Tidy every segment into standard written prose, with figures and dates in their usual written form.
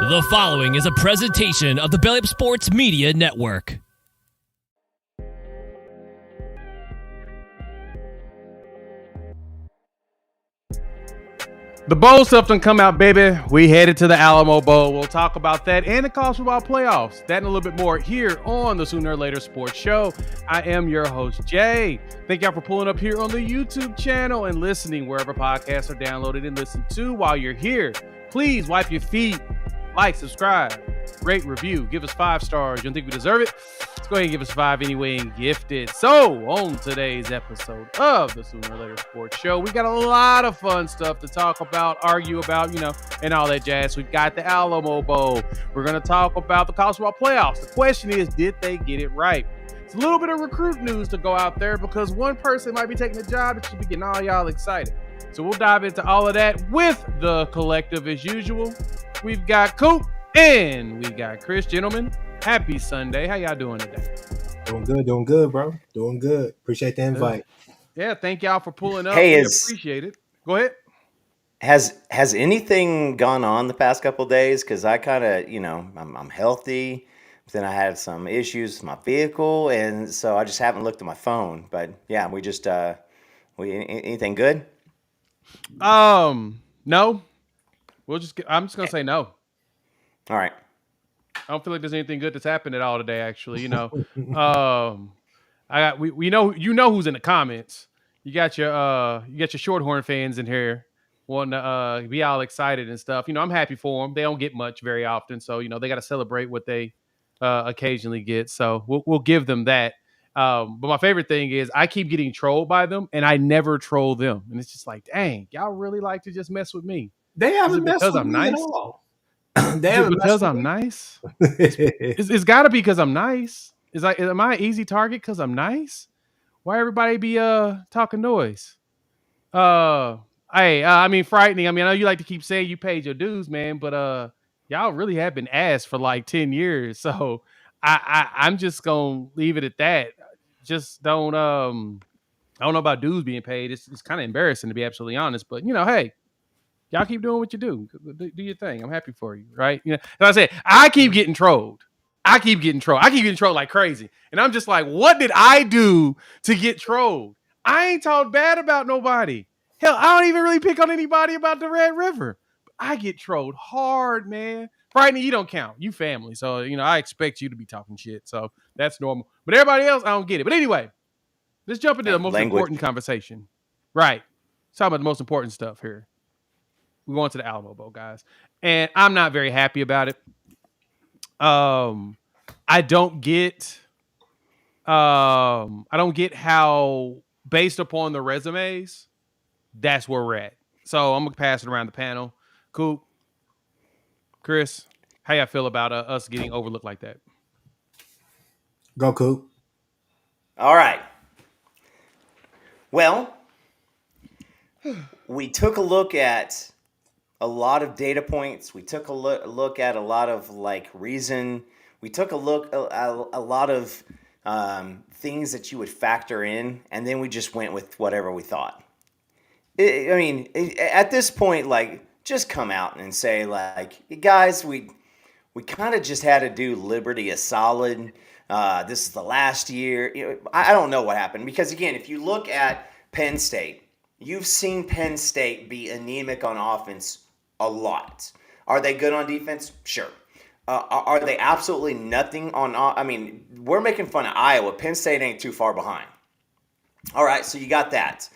The following is a presentation of the Belly Up Sports Media Network. The bowl stuff done come out, baby. We headed to the Alamo Bowl. We'll talk about that and the college football playoffs. That and a little bit more here on the Sooner or Later Sports Show. I am your host, Jay. Thank y'all for pulling up here on the YouTube channel and listening wherever podcasts are downloaded and listened to. While you're here, please wipe your feet, like, subscribe, rate, review, give us 5 stars. You don't think we deserve it? Let's go ahead and give us 5 anyway and gift it. So, on today's episode of the Sooner or Later Sports Show, we got a lot of fun stuff to talk about, argue about, and all that jazz. We've got the Alamo Bowl. We're going to talk about the college football playoffs. The question is, did they get it right? It's a little bit of recruit news to go out there because one person might be taking a job that should be getting all y'all excited. So we'll dive into all of that with the collective as usual. We've got Coop and we got Chris. Gentlemen, happy Sunday. How y'all doing today? Doing good, bro. Doing good. Appreciate the invite. Yeah, thank y'all for pulling up. Hey, we appreciate it. Go ahead. Has anything gone on the past couple of days? Because I kind of, I'm healthy. Then I had some issues with my vehicle, and so I just haven't looked at my phone. But yeah, we just anything good? No. I'm just gonna say no. All right. I don't feel like there's anything good that's happened at all today. Actually, we know who's in the comments. You got your Shorthorn fans in here wanting to be all excited and stuff. I'm happy for them. They don't get much very often, so they got to celebrate what they occasionally get. So we'll give them that. But my favorite thing is I keep getting trolled by them, and I never troll them. And it's just like, dang, y'all really like to just mess with me. They haven't messed with I'm me nice? at all. Because I'm nice? It's got to be because I'm nice. Am I an easy target because I'm nice? Why everybody be talking noise? I mean, frightening. I mean, I know you like to keep saying you paid your dues, man, but y'all really have been asked for like 10 years. So I'm just gonna leave it at that. Just don't I don't know about dues being paid. It's kind of embarrassing to be absolutely honest, but hey. Y'all keep doing what you do. Do your thing. I'm happy for you, right? As I said, I keep getting trolled. I keep getting trolled like crazy. And I'm just like, what did I do to get trolled? I ain't talked bad about nobody. Hell, I don't even really pick on anybody about the Red River. But I get trolled hard, man. Friday, you don't count. You family. So, I expect you to be talking shit. So that's normal. But everybody else, I don't get it. But anyway, let's jump into the most important conversation. Right. Let's talk about the most important stuff here. We're going to the Alamo Bowl, guys. And I'm not very happy about it. I don't get how, based upon the resumes, that's where we're at. So I'm gonna pass it around the panel. Coop, Chris, how y'all feel about us getting overlooked like that? Go, Coop. All right. Well, we took a look at a lot of data points. We took a look at a lot of reason. We took a look at a lot of things that you would factor in, and then we just went with whatever we thought. At this point, just come out and say, guys, we kind of just had to do Liberty a solid. This is the last year. I don't know what happened because, again, if you look at Penn State, you've seen Penn State be anemic on offense a lot. Are they good on defense? Sure. Are they absolutely nothing on? We're making fun of Iowa. Penn State ain't too far behind. All right, so you got that.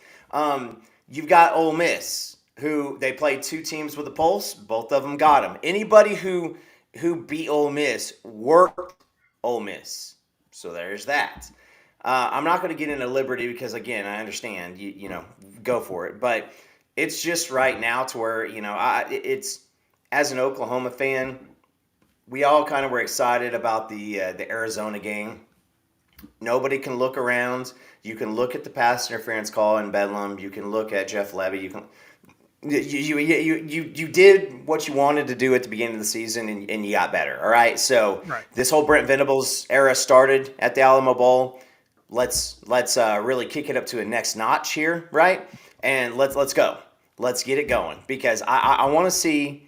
You've got Ole Miss, who they played 2 teams with a pulse. Both of them got them. Anybody who beat Ole Miss worked Ole Miss. So there's that. I'm not going to get into Liberty because, again, I understand. You go for it. But it's just right now to where, it's as an Oklahoma fan, we all kind of were excited about the Arizona game. Nobody can look around. You can look at the pass interference call in Bedlam. You can look at Jeff Levy. You did what you wanted to do at the beginning of the season, and you got better. All right. So This whole Brent Venables era started at the Alamo Bowl. Let's really kick it up to a next notch here, right? And let's go. Let's get it going because I want to see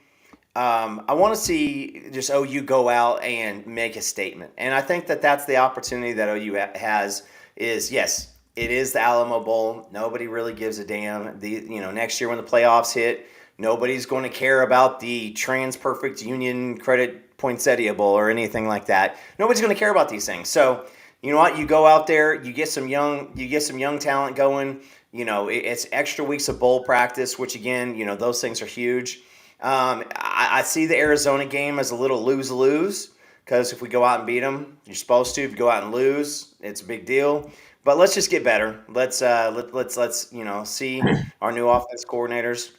I want to see just OU go out and make a statement, and I think that that's the opportunity that OU has. Is yes, it is the Alamo Bowl. Nobody really gives a damn. Next year when the playoffs hit, nobody's going to care about the Trans Perfect Union Credit Poinsettia Bowl or anything like that. Nobody's going to care about these things. So you know what? You go out there, you get some young talent going. It's extra weeks of bowl practice, which again, those things are huge. I see the Arizona game as a little lose-lose because if we go out and beat them, you're supposed to. If you go out and lose, it's a big deal. But let's just get better. Let's see our new offense coordinators.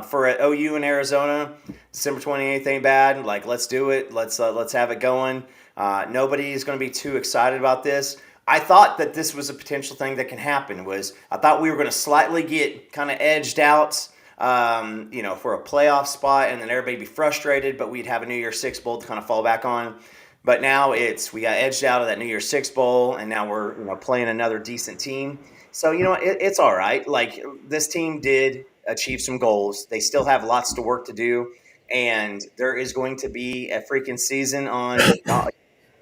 For OU in Arizona, December 28th ain't bad. Like, let's do it. Let's have it going. Nobody is going to be too excited about this. I thought that this was a potential thing that can happen. I thought we were going to slightly get kind of edged out, for a playoff spot, and then everybody be frustrated, but we'd have a New Year's Six Bowl to kind of fall back on. But now we got edged out of that New Year's Six Bowl, and now we're playing another decent team. So it's all right. Like, this team did achieve some goals. They still have lots to work to do, and there is going to be a freaking season on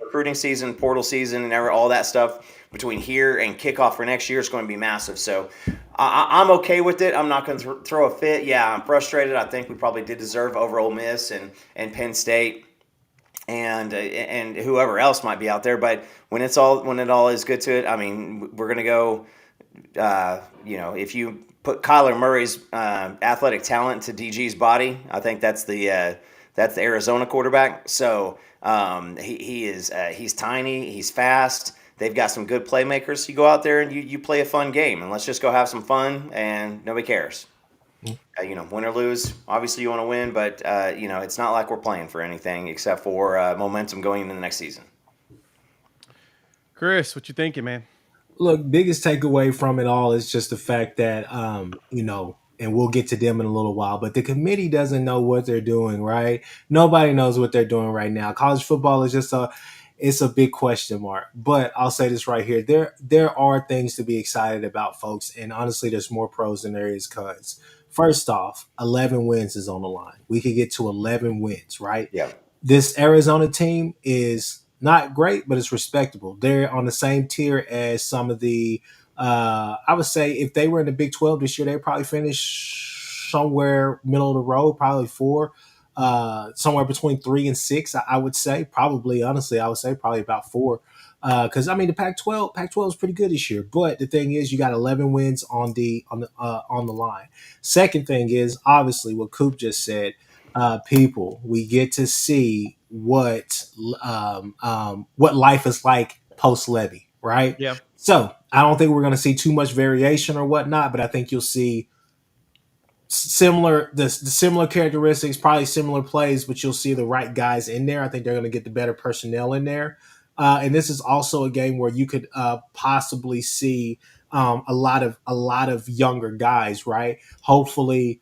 recruiting season, portal season, and all that stuff between here and kickoff for next year is going to be massive. So I'm okay with it. I'm not going to throw a fit. Yeah, I'm frustrated. I think we probably did deserve over Ole Miss and Penn State and whoever else might be out there. But when it all is good to it, I mean, we're going to go. If you put Kyler Murray's athletic talent to DG's body, I think that's the Arizona quarterback. So he's tiny, he's fast. They've got some good playmakers. You go out there and you play a fun game, and let's just go have some fun, and nobody cares. Win or lose, obviously you want to win, but it's not like we're playing for anything except for momentum going into the next season. Chris, what you thinking, man? Look, biggest takeaway from it all is just the fact that, and we'll get to them in a little while, but the committee doesn't know what they're doing, right? Nobody knows what they're doing right now. College football is just it's a big question mark. But I'll say this right here. There are things to be excited about, folks, and honestly, there's more pros than there is cons. First off, 11 wins is on the line. We could get to 11 wins, right? Yeah. This Arizona team is not great, but it's respectable. They're on the same tier as some of the I would say if they were in the Big 12 this year, they'd probably finish somewhere middle of the road, probably 4, somewhere between 3 and 6. I would say probably, honestly, I would say probably about 4. Because I mean, the Pac-12 is pretty good this year. But the thing is, you got 11 wins on the line. Second thing is obviously what Coop just said. People, we get to see what life is like post Levy, right? Yeah. So I don't think we're going to see too much variation or whatnot, but I think you'll see the similar characteristics, probably similar plays, but you'll see the right guys in there. I think they're going to get the better personnel in there. And this is also a game where you could possibly see a lot of younger guys, right? Hopefully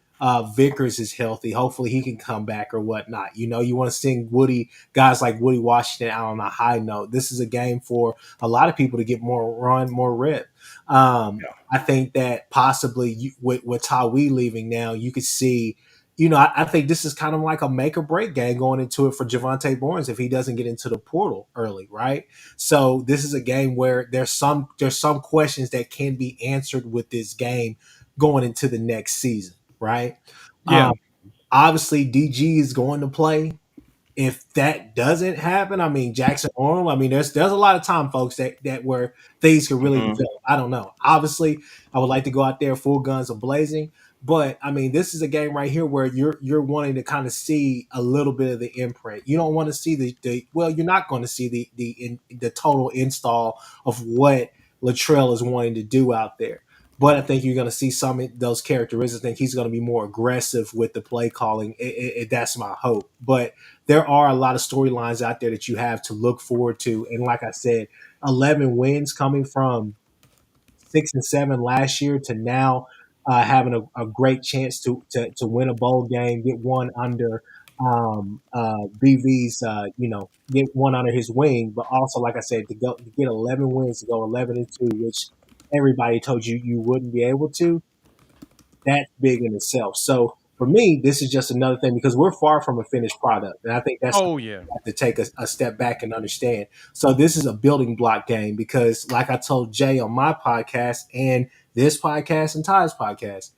Vickers is healthy. Hopefully he can come back or whatnot. You want to see guys like Woody Washington out on a high note. This is a game for a lot of people to get more run, more rep. I think that possibly with Tawee leaving now, you could see, I think this is kind of like a make or break game going into it for Javonte Barnes if he doesn't get into the portal early, right? So this is a game where there's some questions that can be answered with this game going into the next season, right? Yeah. Obviously, DG is going to play. If that doesn't happen, I mean, Jackson Arnold, I mean, there's a lot of time, folks, that where things can really develop. I don't know. Obviously, I would like to go out there full guns blazing, but I mean, this is a game right here where you're wanting to kind of see a little bit of the imprint. You don't want to see you're not going to see the total install of what Latrell is wanting to do out there. But I think you're going to see some of those characteristics. I think he's going to be more aggressive with the play calling. That's my hope. But there are a lot of storylines out there that you have to look forward to. And like I said, 11 wins coming from 6 and 7 last year to now having a great chance to win a bowl game, get one under BV's, get one under his wing. But also, like I said, to get 11 wins, to go 11-2, which everybody told you wouldn't be able to. That's big in itself. So for me, this is just another thing because we're far from a finished product. And I think that's Oh something yeah. we have to take a step back and understand. So this is a building block game because like I told Jay on my podcast and this podcast and Ty's podcast,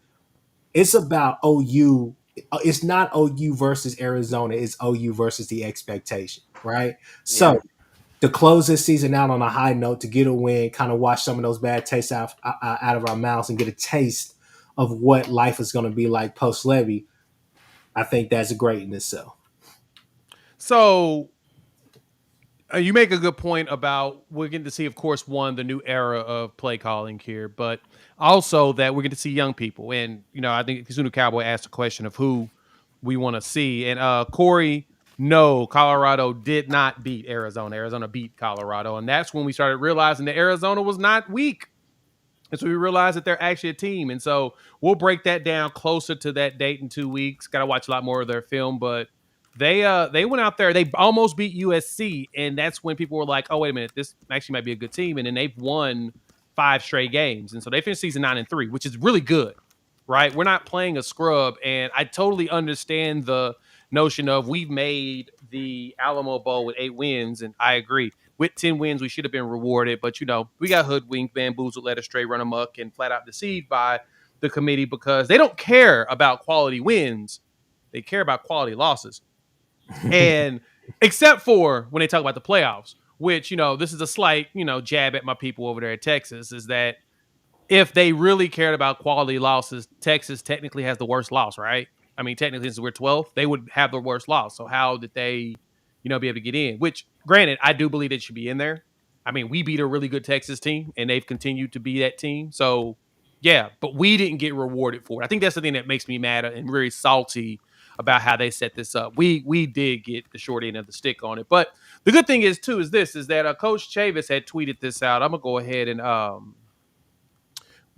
it's about OU. It's not OU versus Arizona. It's OU versus the expectation, right? Yeah. So to close this season out on a high note, to get a win, kind of wash some of those bad tastes out of our mouths and get a taste of what life is going to be like post Levy, I think that's great in itself. So you make a good point about we're getting to see, of course, the new era of play calling here, but also that we're getting to see young people. And, I think Kizuna Cowboy asked a question of who we want to see. And Corey, no, Colorado did not beat Arizona. Arizona beat Colorado. And that's when we started realizing that Arizona was not weak. And so we realized that they're actually a team. And so we'll break that down closer to that date in 2 weeks. Got to watch a lot more of their film, but they went out there. They almost beat USC, and that's when people were like, "Oh, wait a minute, this actually might be a good team." And then they've won 5 straight games, and so they finished season 9-3, which is really good, right? We're not playing a scrub, and I totally understand the notion of we've made the Alamo Bowl with 8 wins, and I agree. With 10 wins, we should have been rewarded, but we got hoodwinked, bamboozled, led astray, run amok, and flat out deceived by the committee because they don't care about quality wins; they care about quality losses. And except for when they talk about the playoffs, which, this is a slight, jab at my people over there at Texas, is that if they really cared about quality losses, Texas technically has the worst loss, right? I mean, technically, since we're 12th, they would have the worst loss. So how did they, be able to get in? Which, granted, I do believe they should be in there. I mean, we beat a really good Texas team, and they've continued to be that team. So, yeah, but we didn't get rewarded for it. I think that's the thing that makes me mad and really salty about how they set this up. We did get the short end of the stick on it. But the good thing is, too, is that Coach Chavis had tweeted this out. I'm going to go ahead and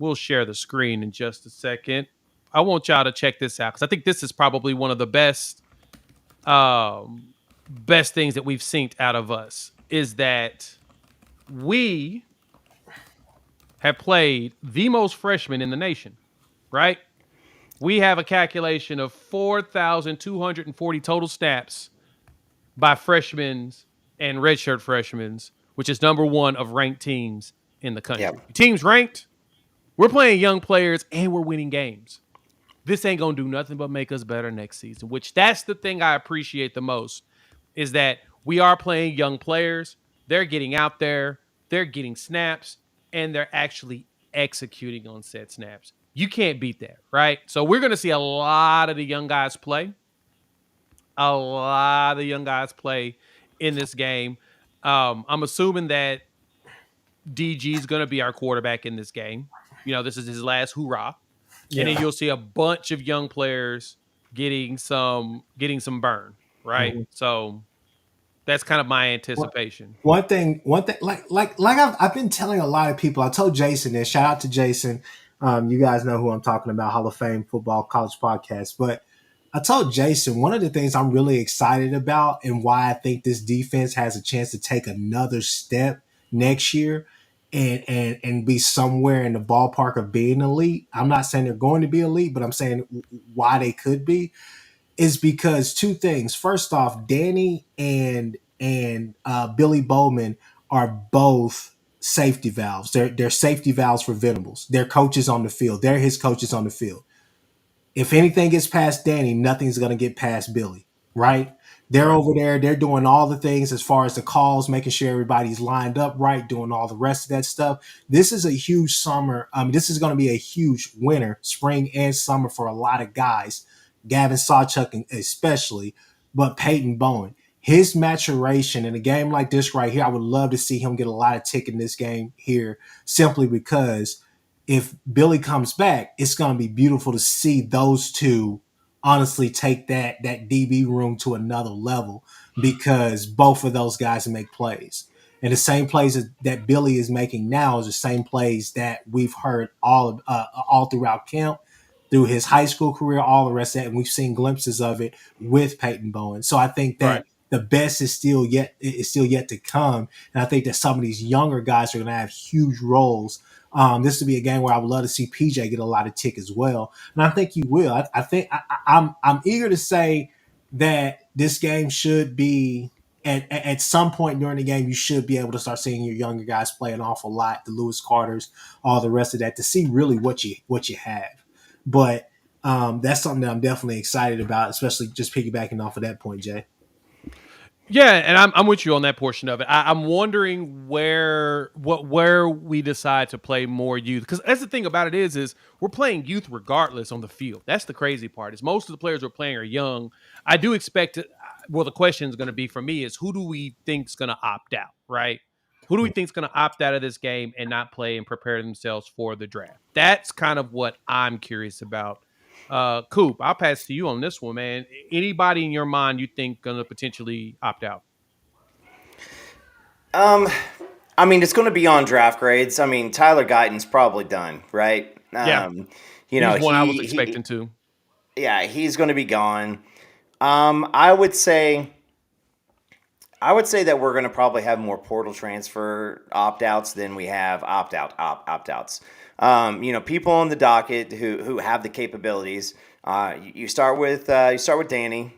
we'll share the screen in just a second. I want y'all to check this out because I think this is probably one of the best things that we've seen out of us is that we have played the most freshmen in the nation, right? We have a calculation of 4,240 total snaps by freshmen and redshirt freshmen, which is number 1 of ranked teams in the country. Yep. Teams ranked, we're playing young players and we're winning games. This ain't going to do nothing but make us better next season, which that's the thing I appreciate the most is that we are playing young players. They're getting out there, they're getting snaps, and they're actually executing on said snaps. You can't beat that, right? So we're going to see a lot of the young guys play. A lot of the young guys play in this game. I'm assuming that DG is going to be our quarterback in this game. This is his last hoorah. Yeah. And then you'll see a bunch of young players getting some burn, right? Mm-hmm. So that's kind of my anticipation. One thing, like I've been telling a lot of people. I told Jason this. Shout out to Jason. You guys know who I'm talking about, Hall of Fame Football College Podcast. But I told Jason one of the things I'm really excited about and why I think this defense has a chance to take another step next year and be somewhere in the ballpark of being elite. I'm not saying they're going to be elite, but I'm saying why they could be is because 2 things. First off, Danny and Billy Bowman are both safety valves. They're safety valves for Venables. They're coaches on the field. They're his coaches on the field. If anything gets past Danny, nothing's going to get past Billy, right? They're over there. They're doing all the things as far as the calls, making sure everybody's lined up right, doing all the rest of that stuff. This is a huge summer. This is going to be a huge winter, spring and summer for a lot of guys. Gavin Sawchuk especially, but Peyton Bowen. His maturation in a game like this right here, I would love to see him get a lot of tick in this game here simply because if Billy comes back, it's going to be beautiful to see those 2 honestly take that DB room to another level because both of those guys make plays. And the same plays that Billy is making now is the same plays that we've heard all throughout camp, through his high school career, all the rest of that, and we've seen glimpses of it with Peyton Bowen. So I think that the best is still yet to come. And I think that some of these younger guys are going to have huge roles. This would be a game where I would love to see PJ get a lot of tick as well, and I think he will. I'm eager to say that this game should be at some point during the game. You should be able to start seeing your younger guys play an awful lot, the Lewis Carters, all the rest of that, to see really what you have. But that's something that I'm definitely excited about, especially just piggybacking off of that point, Jay. Yeah, and I'm with you on that portion of it. I'm wondering where we decide to play more youth, because that's the thing about it is we're playing youth regardless on the field. That's the crazy part, is most of the players we're playing are young. I do expect it. Well, the question is going to be for me is, who do we think is going to opt out, right? Who do we think is going to opt out of this game and not play and prepare themselves for the draft? That's kind of what I'm curious about. Coop, I'll pass to you on this one, man. Anybody in your mind you think going to potentially opt out? I mean, it's going to be on draft grades. I mean, Tyler Guyton's probably done, right? Yeah. He's one I was expecting to. Yeah, he's going to be gone. I would say that we're going to probably have more portal transfer opt-outs than we have opt-outs. People on the docket who have the capabilities. You start with Danny.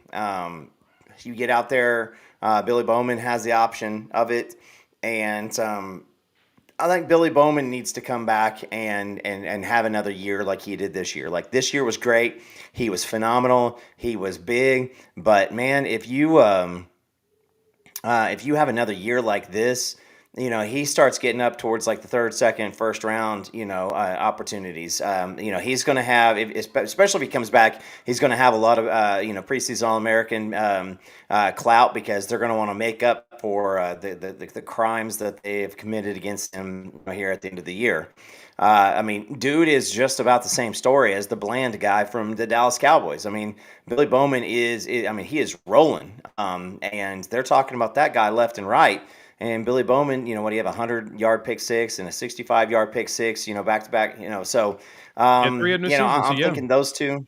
You get out there. Billy Bowman has the option of it, and I think Billy Bowman needs to come back and have another year like he did this year. Like, this year was great. He was phenomenal. He was big. But man, if you have another year like this, he starts getting up towards like the third, second, first round, opportunities. He's going to have, especially if he comes back, he's going to have a lot of, preseason All-American clout, because they're going to want to make up for the crimes that they have committed against him here at the end of the year. Dude is just about the same story as the bland guy from the Dallas Cowboys. I mean, Billy Bowman he is rolling, and they're talking about that guy left and right. And Billy Bowman, what do you have, a 100-yard pick six and a 65-yard pick six, back to back, so, I'm thinking those two.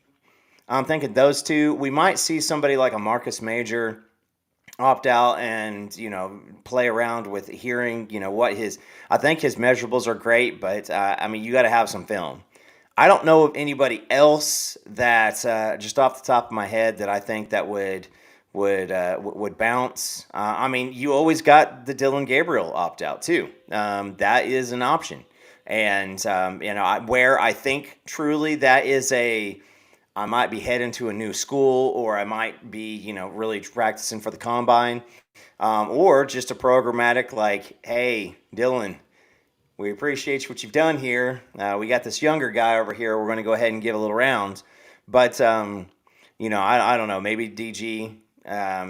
I'm thinking those two. We might see somebody like a Marcus Major opt out and, play around with hearing, I think his measurables are great, but, you got to have some film. I don't know of anybody else that, just off the top of my head, that I think that would bounce. You always got the Dylan Gabriel opt out too. That is an option, and where I think truly that is I might be heading to a new school, or I might be really practicing for the combine, or just a programmatic like, hey Dylan, we appreciate what you've done here. We got this younger guy over here. We're going to go ahead and give a little round, but I don't know. Maybe DG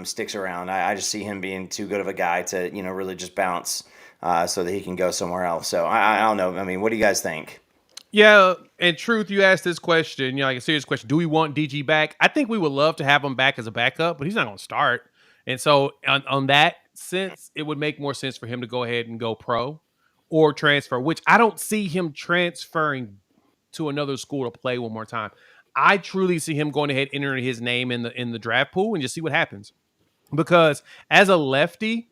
sticks around. I just see him being too good of a guy to, really just bounce so that he can go somewhere else. So I don't know. What do you guys think? Yeah, and Truth, you asked this question, like a serious question. Do we want DG back? I think we would love to have him back as a backup, but he's not going to start. And so on that sense, it would make more sense for him to go ahead and go pro or transfer, which I don't see him transferring to another school to play one more time. I truly see him going ahead, entering his name in the draft pool and just see what happens. Because as a lefty,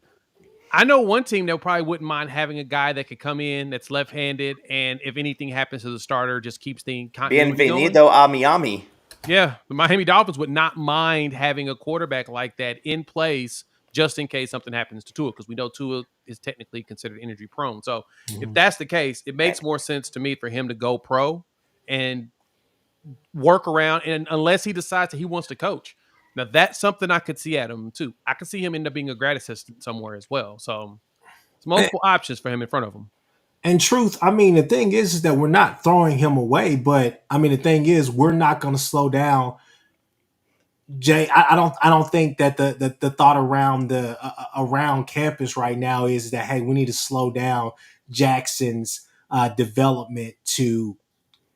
I know one team that probably wouldn't mind having a guy that could come in that's left-handed, and if anything happens to the starter, just keeps things Bienvenido a Miami. Yeah, the Miami Dolphins would not mind having a quarterback like that in place just in case something happens to Tua, because we know Tua is technically considered injury prone. So if that's the case, it makes more sense to me for him to go pro and work around, and unless he decides that he wants to coach. Now, that's something I could see at him, too. I could see him end up being a grad assistant somewhere as well. So, it's multiple options for him in front of him. And Truth, the thing is that we're not throwing him away, but, the thing is, we're not going to slow down. Jay, I don't think that the thought around around campus right now is that, hey, we need to slow down Jackson's development to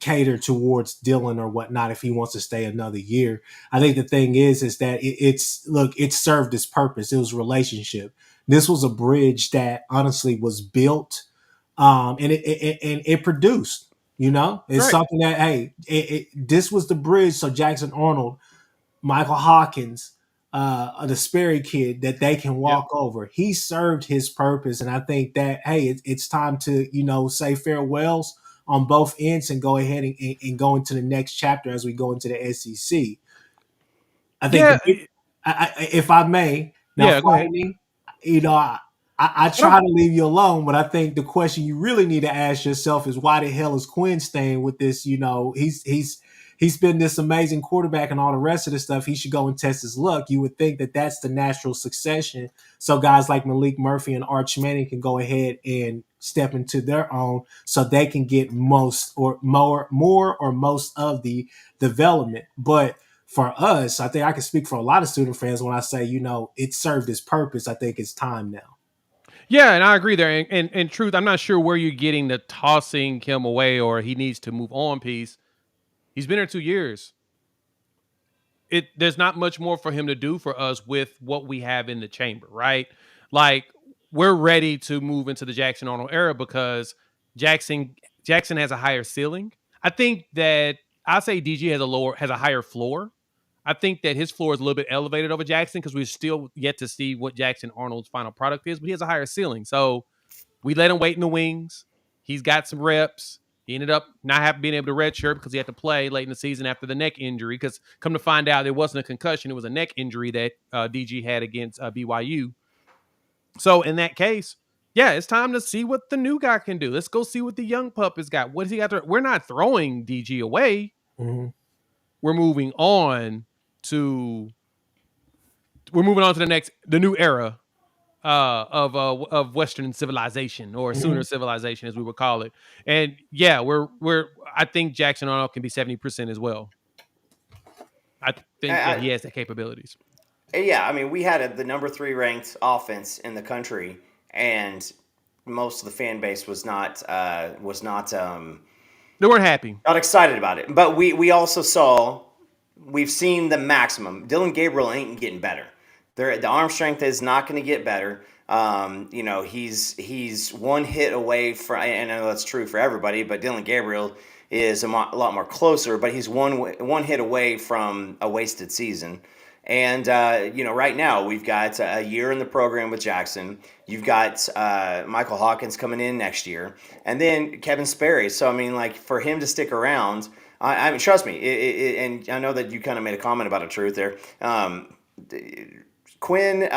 cater towards Dylan or whatnot if he wants to stay another year. I think the thing is that it served its purpose. It was a relationship. This was a bridge that honestly was built, and it produced. It's right. Something that this was the bridge. So Jackson Arnold, Michael Hawkins, the Sperry kid that they can walk over. He served his purpose, and I think that it's time to say farewells on both ends and go ahead and go into the next chapter as we go into the SEC. I think Yeah, if I may now, yeah. Go ahead. Friday, I try to leave you alone, but I think the question you really need to ask yourself is why the hell is Quinn staying with this? He's been this amazing quarterback and all the rest of the stuff. He should go and test his luck. You would think that that's the natural succession. So guys like Malik Murphy and Arch Manning can go ahead and step into their own so they can get most or more or most of the development. But for us, I think I can speak for a lot of student fans when I say, it served its purpose. I think it's time now. Yeah, and I agree there. And in truth, I'm not sure where you're getting the tossing him away or he needs to move on piece. He's been here 2 years. There's not much more for him to do for us with what we have in the chamber, right? Like, we're ready to move into the Jackson Arnold era because Jackson has a higher ceiling. I think that I say DG has a higher floor. I think that his floor is a little bit elevated over Jackson because we're still yet to see what Jackson Arnold's final product is, but he has a higher ceiling. So we let him wait in the wings. He's got some reps. He ended up not being able to redshirt because he had to play late in the season after the neck injury. Because come to find out, it wasn't a concussion; it was a neck injury that DG had against BYU. So in that case, yeah, it's time to see what the new guy can do. Let's go see what the young pup has got. What has he got? We're not throwing DG away. Mm-hmm. We're moving on to the new era of Western civilization or Sooner civilization, as we would call it. And yeah, I think Jackson Arnold can be 70% as well. I think that he has the capabilities. Yeah, I mean, we had the number 3 ranked offense in the country, and most of the fan base was not they weren't happy, not excited about it. But we also we've seen the maximum. Dylan Gabriel ain't getting better. The arm strength is not going to get better. He's one hit away from. And I know that's true for everybody, but Dylan Gabriel is a lot more closer. But he's one hit away from a wasted season. And right now we've got a year in the program with Jackson. You've got Michael Hawkins coming in next year, and then Kevin Sperry. So I mean, like, for him to stick around, I mean, trust me. And I know that you kind of made a comment about a truth there. Quinn,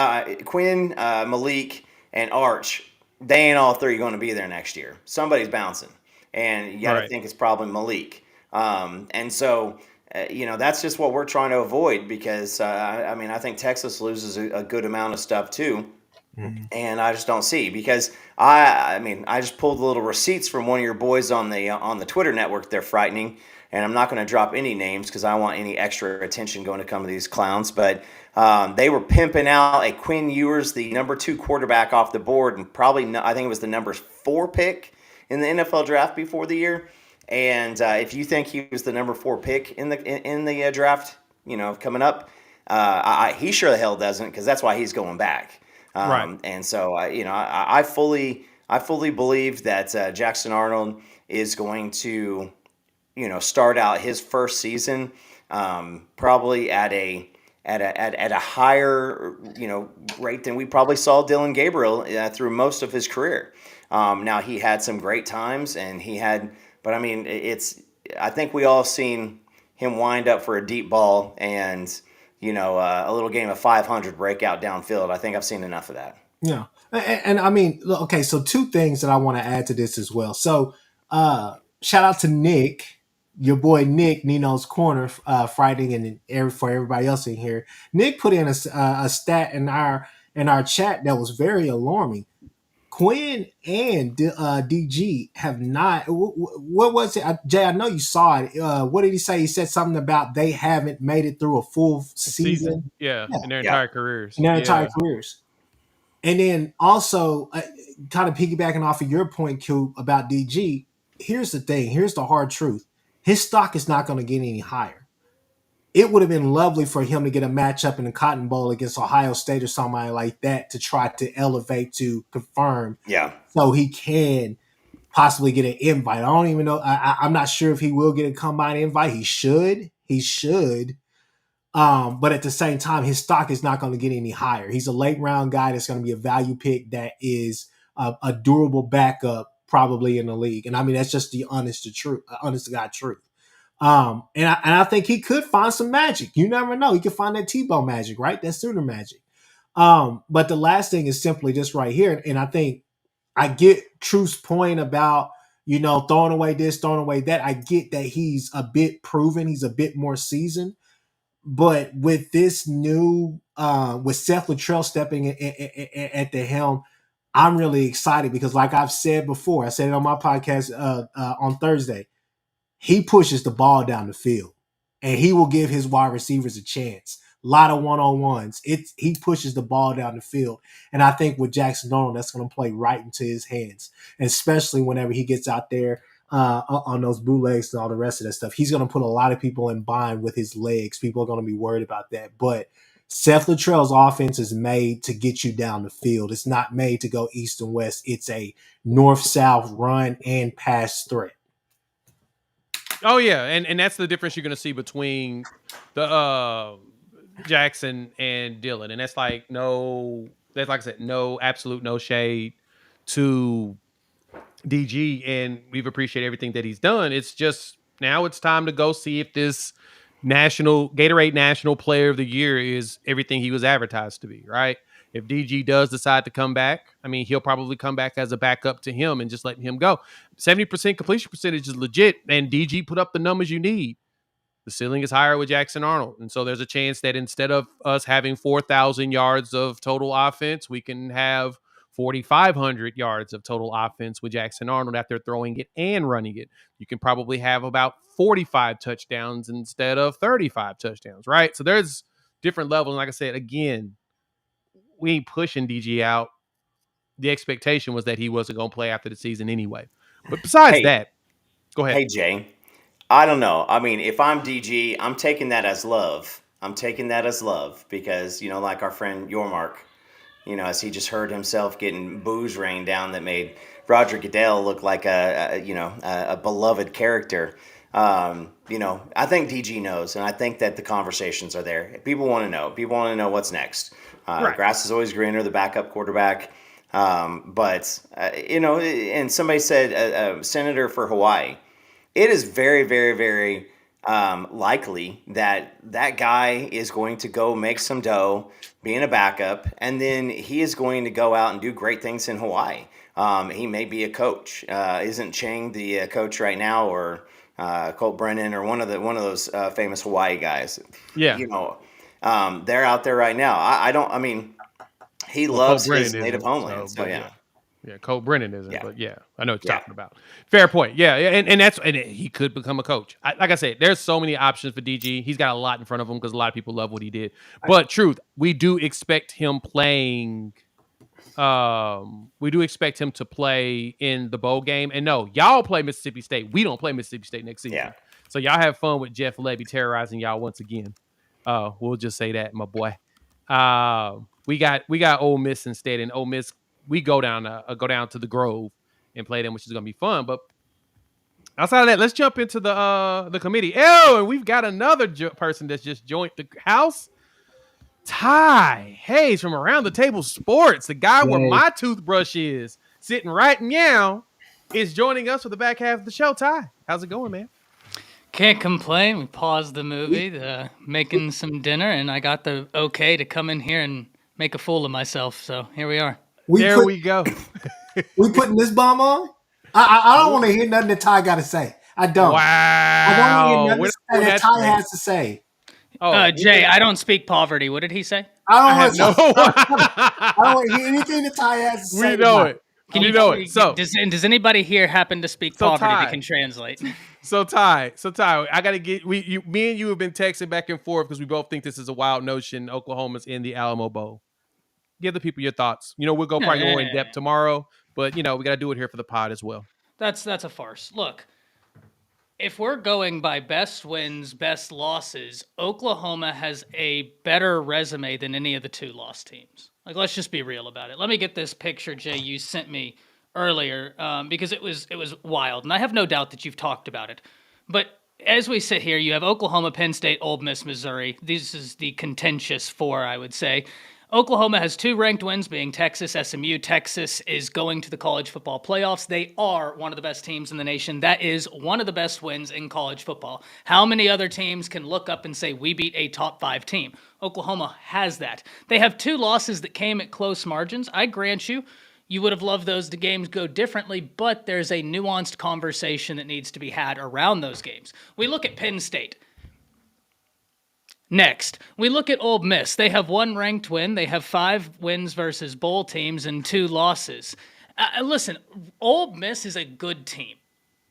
Malik, and Arch, they ain't all 3 going to be there next year. Somebody's bouncing, and you got to think it's probably Malik. And so, that's just what we're trying to avoid because, I think Texas loses a good amount of stuff too. Mm-hmm. And I just don't see because I just pulled little receipts from one of your boys on the Twitter network. They're frightening. And I'm not going to drop any names because I don't want any extra attention going to come to these clowns. But they were pimping out a Quinn Ewers, the number 2 quarterback off the board, and probably I think it was the number 4 pick in the NFL draft before the year. And if you think he was the number 4 pick in the draft, coming up, he sure the hell doesn't because that's why he's going back. Right. And so I fully believe that Jackson Arnold is going to start out his first season probably at a higher rate than we probably saw Dylan Gabriel through most of his career. Now he had some great times but I mean I think we all seen him wind up for a deep ball and a little game of 500 breakout downfield. I think I've seen enough of that. Yeah, and I mean, okay, so 2 things that I want to add to this as well. So shout out to Nick. Your boy Nick, Nino's Corner, Friday, and for everybody else in here. Nick put in a stat in our chat that was very alarming. Quinn and DG have not. What was it, Jay? I know you saw it. What did he say? He said something about they haven't made it through a full season. Yeah, in their entire careers. Entire careers. And then also, kind of piggybacking off of your point, Coop, about DG. Here's the thing. Here's the hard truth. His stock is not going to get any higher. It would have been lovely for him to get a matchup in the Cotton Bowl against Ohio State or somebody like that to try to elevate to confirm. Yeah. So he can possibly get an invite. I don't even know. I'm not sure if he will get a combine invite. He should. But at the same time, his stock is not going to get any higher. He's a late round guy that's going to be a value pick that is a durable backup probably in the league. And I mean, that's just the honest to God truth. And I think he could find some magic. You never know. He could find that Tebow magic, right? That Sooner magic. But the last thing is simply this right here. And I think I get Truth's point about, throwing away this, throwing away that. I get that he's a bit proven. He's a bit more seasoned. But with this new, with Seth Luttrell stepping at the helm, I'm really excited because, like I've said before, I said it on my podcast on Thursday, he pushes the ball down the field, and he will give his wide receivers a chance. A lot of one-on-ones. He pushes the ball down the field, and I think with Jackson Arnold, that's going to play right into his hands, especially whenever he gets out there on those bootlegs and all the rest of that stuff. He's going to put a lot of people in bind with his legs. People are going to be worried about that, but Seth Luttrell's offense is made to get you down the field. It's not made to go east and west. It's a north-south run and pass threat. Oh yeah, and that's the difference you're going to see between the Jackson and Dylan, and that's like I said, no shade to DG, and we've appreciated everything that he's done. It's just now it's time to go see if this Gatorade National Player of the Year is everything he was advertised to be, right? If DG does decide to come back, I mean, he'll probably come back as a backup to him and just letting him go. 70% completion percentage is legit, and DG put up the numbers you need. The ceiling is higher with Jackson Arnold. And so there's a chance that instead of us having 4,000 yards of total offense, we can have 4,500 yards of total offense with Jackson Arnold after throwing it and running it. You can probably have about 45 touchdowns instead of 35 touchdowns, right? So there's different levels. And like I said, again, we ain't pushing DG out. The expectation was that he wasn't going to play after the season anyway. But besides that, go ahead. Hey, Jay, I don't know. I mean, if I'm DG, I'm taking that as love. I'm taking that as love because, like our friend Yormark, as he just heard himself getting booze rained down that made Roger Goodell look like a beloved character. I think DG knows, and I think that the conversations are there. People want to know. People want to know what's next. Right. Grass is always greener, the backup quarterback. And somebody said senator for Hawaii. It is very, very, very likely that guy is going to go make some dough being a backup, and then he is going to go out and do great things in Hawaii. He may be a coach. Isn't Chang the coach right now, or Colt Brennan, or one of those famous Hawaii guys? Yeah, they're out there right now. He loves his native homeland. So yeah. Yeah, Cole Brennan isn't, but yeah, I know what you're talking about. Fair point. Yeah, and he could become a coach. Like I said, there's so many options for DG. He's got a lot in front of him because a lot of people love what he did. But truth, we do expect him playing. We do expect him to play in the bowl game. And no, y'all play Mississippi State. We don't play Mississippi State next season. Yeah. So y'all have fun with Jeff Levy terrorizing y'all once again. We'll just say that, my boy. We got Ole Miss instead, and Ole Miss. We go down to the Grove and play them, which is going to be fun. But outside of that, let's jump into the committee. Oh, and we've got another person that's just joined the house. Ty Hayes from Around the Table Sports, the guy where my toothbrush is, sitting right now, is joining us for the back half of the show. Ty, how's it going, man? Can't complain. We paused the movie, making some dinner, and I got the okay to come in here and make a fool of myself. So here we are. We go. We putting this bomb on? I don't want to hear nothing that Ty got to say. I don't. Wow. I don't want to hear nothing that Ty has to say. Jay, I don't speak poverty. What did he say? I don't want to hear anything that Ty has to say. We know it. You know it. So does anybody here happen to speak poverty that can translate? So Ty, I gotta get me and you have been texting back and forth because we both think this is a wild notion. Oklahoma's in the Alamo Bowl. Give the people your thoughts. We'll go probably more in depth tomorrow, but we got to do it here for the pod as well. That's a farce. Look, if we're going by best wins, best losses, Oklahoma has a better resume than any of the two lost teams. Like, let's just be real about it. Let me get this picture, Jay, you sent me earlier, because it was wild, and I have no doubt that you've talked about it. But as we sit here, you have Oklahoma, Penn State, Ole Miss, Missouri. This is the contentious four, I would say. Oklahoma has 2 ranked wins, being Texas, SMU. Texas is going to the college football playoffs. They are one of the best teams in the nation. That is one of the best wins in college football. How many other teams can look up and say, we beat a top 5 team? Oklahoma has that. They have 2 losses that came at close margins. I grant you, you would have loved those games go differently, but there's a nuanced conversation that needs to be had around those games. We look at Penn State. Next, we look at Ole Miss. They have 1 ranked win. They have 5 wins versus bowl teams and 2 losses. Listen, Ole Miss is a good team.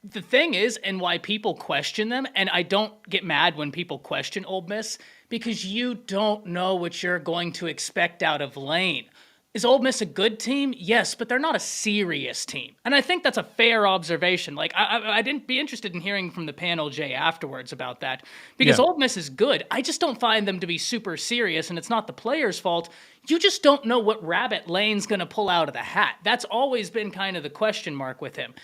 The thing is, and why people question them, and I don't get mad when people question Ole Miss, because you don't know what you're going to expect out of Lane. Is Ole Miss a good team? Yes, but they're not a serious team. And I think that's a fair observation. Like, I didn't be interested in hearing from the panel, Jay, afterwards about that. Because Ole Miss is good. I just don't find them to be super serious, and it's not the players' fault. You just don't know what rabbit Lane's going to pull out of the hat. That's always been kind of the question mark with him.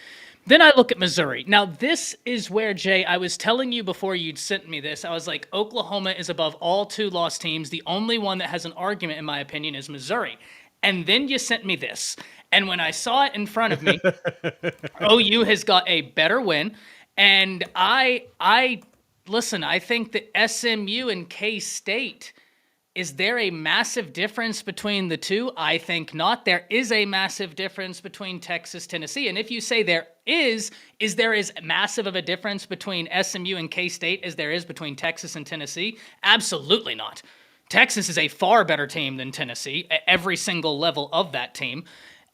Then I look at Missouri. Now, this is where, Jay, I was telling you before you'd sent me this, I was like, Oklahoma is above all 2-loss teams. The only one that has an argument, in my opinion, is Missouri. And then you sent me this. And when I saw it in front of me, OU has got a better win. And listen, I think that SMU and K-State, is there a massive difference between the two? I think not. There is a massive difference between Texas, Tennessee. And if you say there is there as massive of a difference between SMU and K-State as there is between Texas and Tennessee? Absolutely not. Texas is a far better team than Tennessee at every single level of that team.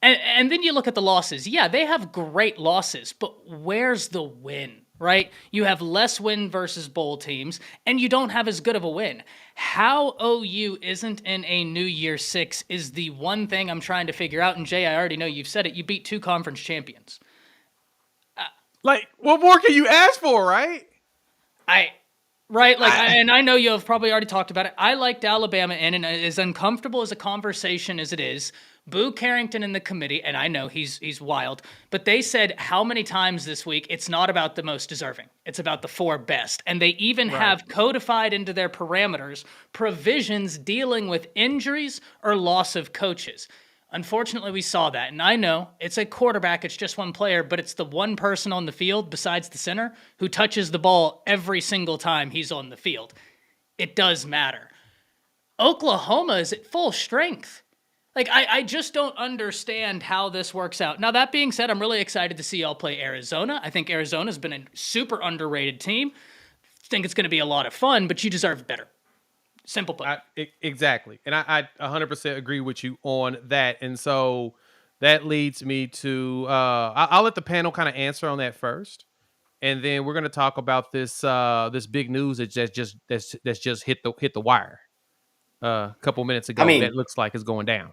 And then you look at the losses. Yeah, they have great losses, but where's the win, right? You have less win versus bowl teams, and you don't have as good of a win. How OU isn't in a New Year 6 is the one thing I'm trying to figure out. And Jay, I already know you've said it. You beat 2 conference champions. What more can you ask for, right? Right, and I know you have probably already talked about it. I liked Alabama in, and as uncomfortable as a conversation as it is, Boo Carrington in the committee, and I know he's wild, but they said how many times this week it's not about the most deserving. It's about the 4 best. And they even have codified into their parameters provisions dealing with injuries or loss of coaches. Unfortunately, we saw that. And I know it's a quarterback, it's just one player, but it's the one person on the field besides the center who touches the ball every single time he's on the field. It does matter. Oklahoma is at full strength. Like, I just don't understand how this works out. Now, that being said, I'm really excited to see y'all play Arizona. I think Arizona's been a super underrated team. I think it's going to be a lot of fun, but you deserve better. Simple put. Exactly. And I 100% agree with you on that. And so that leads me to I'll let the panel kind of answer on that first. And then we're going to talk about this this big news that's just hit the wire a couple minutes ago. That looks like it's going down.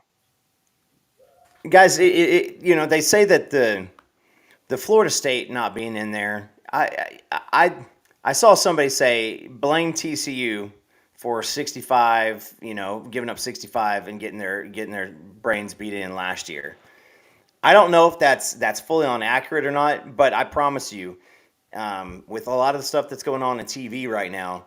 Guys, they say that the Florida State not being in there, I saw somebody say blame TCU for 65, giving up 65 and getting their brains beat in last year. I don't know if that's fully on accurate or not, but I promise you, with a lot of the stuff that's going on TV right now,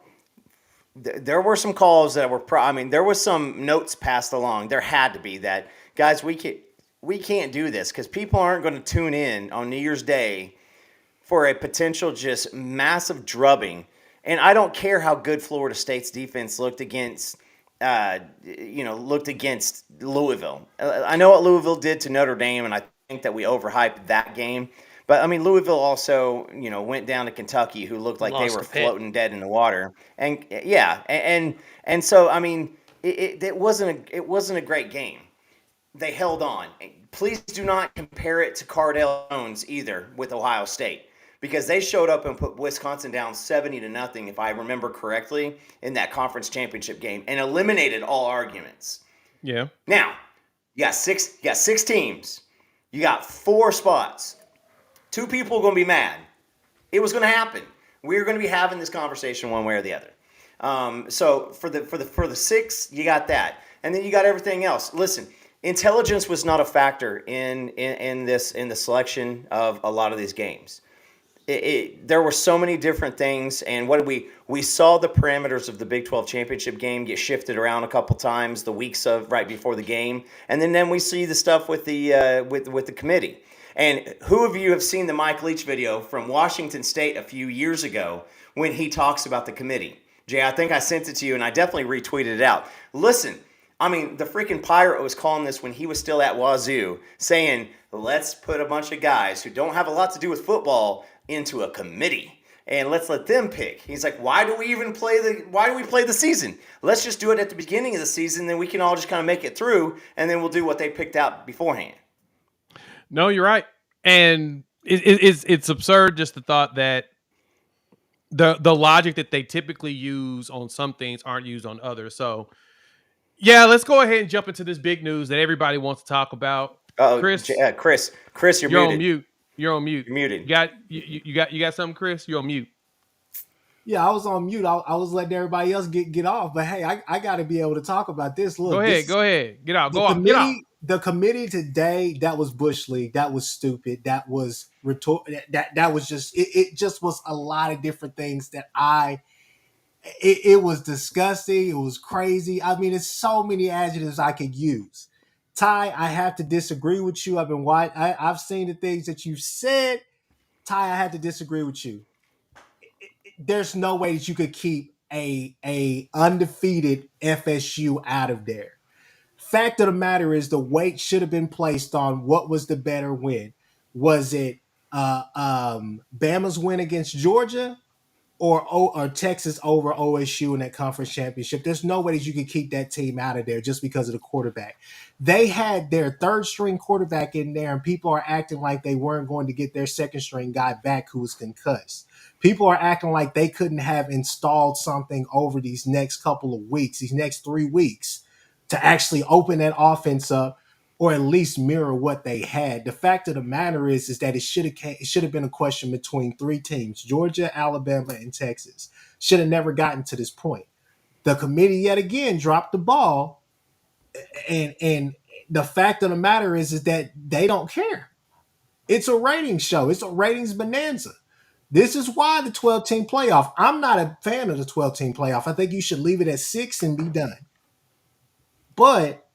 there were some calls that were there was some notes passed along. There had to be that, guys, we can't do this because people aren't going to tune in on New Year's Day for a potential just massive drubbing. And I don't care how good Florida State's defense looked against Louisville. I know what Louisville did to Notre Dame, and I think that we overhyped that game. But, Louisville also, went down to Kentucky, who looked like they were floating dead in the water. And, yeah, and so, it wasn't a great game. They held on. Please do not compare it to Cardale Jones either with Ohio State, because they showed up and put Wisconsin down 70-0, if I remember correctly, in that conference championship game and eliminated all arguments. Yeah. Now, you got six teams. You got 4 spots. 2 people are going to be mad. It was going to happen. We're going to be having this conversation one way or the other. So for the 6, you got that, and then you got everything else. Listen, intelligence was not a factor in the selection of a lot of these games. there were so many different things, and we saw the parameters of the Big 12 championship game get shifted around a couple times the weeks of right before the game, and then we see the stuff with the with the committee. And who of you have seen the Mike Leach video from Washington State a few years ago when he talks about the committee? Jay, I think I sent it to you, and I definitely retweeted it out. Listen, I mean, the freaking Pirate was calling this when he was still at Wazoo, saying, let's put a bunch of guys who don't have a lot to do with football into a committee, and let's let them pick. He's like, why do we play the season? Let's just do it at the beginning of the season, then we can all just kind of make it through, and then we'll do what they picked out beforehand. No, you're right. And it's absurd just the thought that the logic that they typically use on some things aren't used on others. So, yeah, let's go ahead and jump into this big news that everybody wants to talk about. Chris, you're muted. On mute. You're on mute. You're muted. You got something, Chris? You're on mute. Yeah, I was on mute. I was letting everybody else get off. But hey, I got to be able to talk about this. Look, go ahead. Get out. Go off. Get off. The committee today, that was Bush League. That was stupid. That was that was just it just was a lot of different things that it was disgusting. It was crazy. I mean, it's so many adjectives I could use. Ty, I have to disagree with you. I've seen the things that you've said. Ty, I have to disagree with you. There's no way that you could keep a undefeated FSU out of there. Fact of the matter is, the weight should have been placed on what was the better win. Was it Bama's win against Georgia or Texas over OSU in that conference championship? There's no way that you could keep that team out of there just because of the quarterback. They had their third string quarterback in there, and people are acting like they weren't going to get their second string guy back who was concussed. People are acting like they couldn't have installed something over these next couple of weeks, these next 3 weeks, to actually open that offense up or at least mirror what they had. The fact of the matter is that it should have been a question between 3 teams, Georgia, Alabama, and Texas. Should have never gotten to this point. The committee yet again dropped the ball, and the fact of the matter is that they don't care. It's a ratings show. It's a ratings bonanza. This is why the 12-team playoff. I'm not a fan of the 12-team playoff. I think you should leave it at 6 and be done. But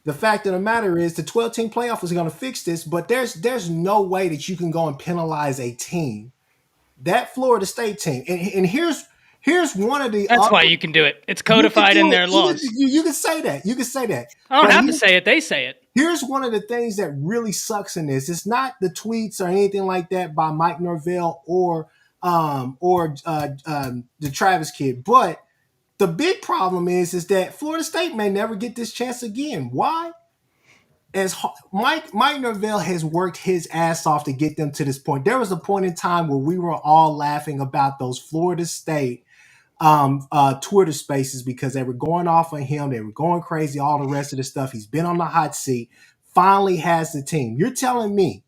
the fact of the matter is the 12-team playoff is going to fix this, but there's no way that you can go and penalize a team. That Florida State team. And here's one of the... That's why you can do it. It's codified in their laws. You can say that. You can say that. I don't have to say it. They say it. Here's one of the things that really sucks in this. It's not the tweets or anything like that by Mike Norvell or the Travis kid, but the big problem is that Florida State may never get this chance again. Why? As Mike Norvell has worked his ass off to get them to this point. There was a point in time where we were all laughing about those Florida State Twitter spaces because they were going off on him. They were going crazy, all the rest of the stuff. He's been on the hot seat, finally has the team. You're telling me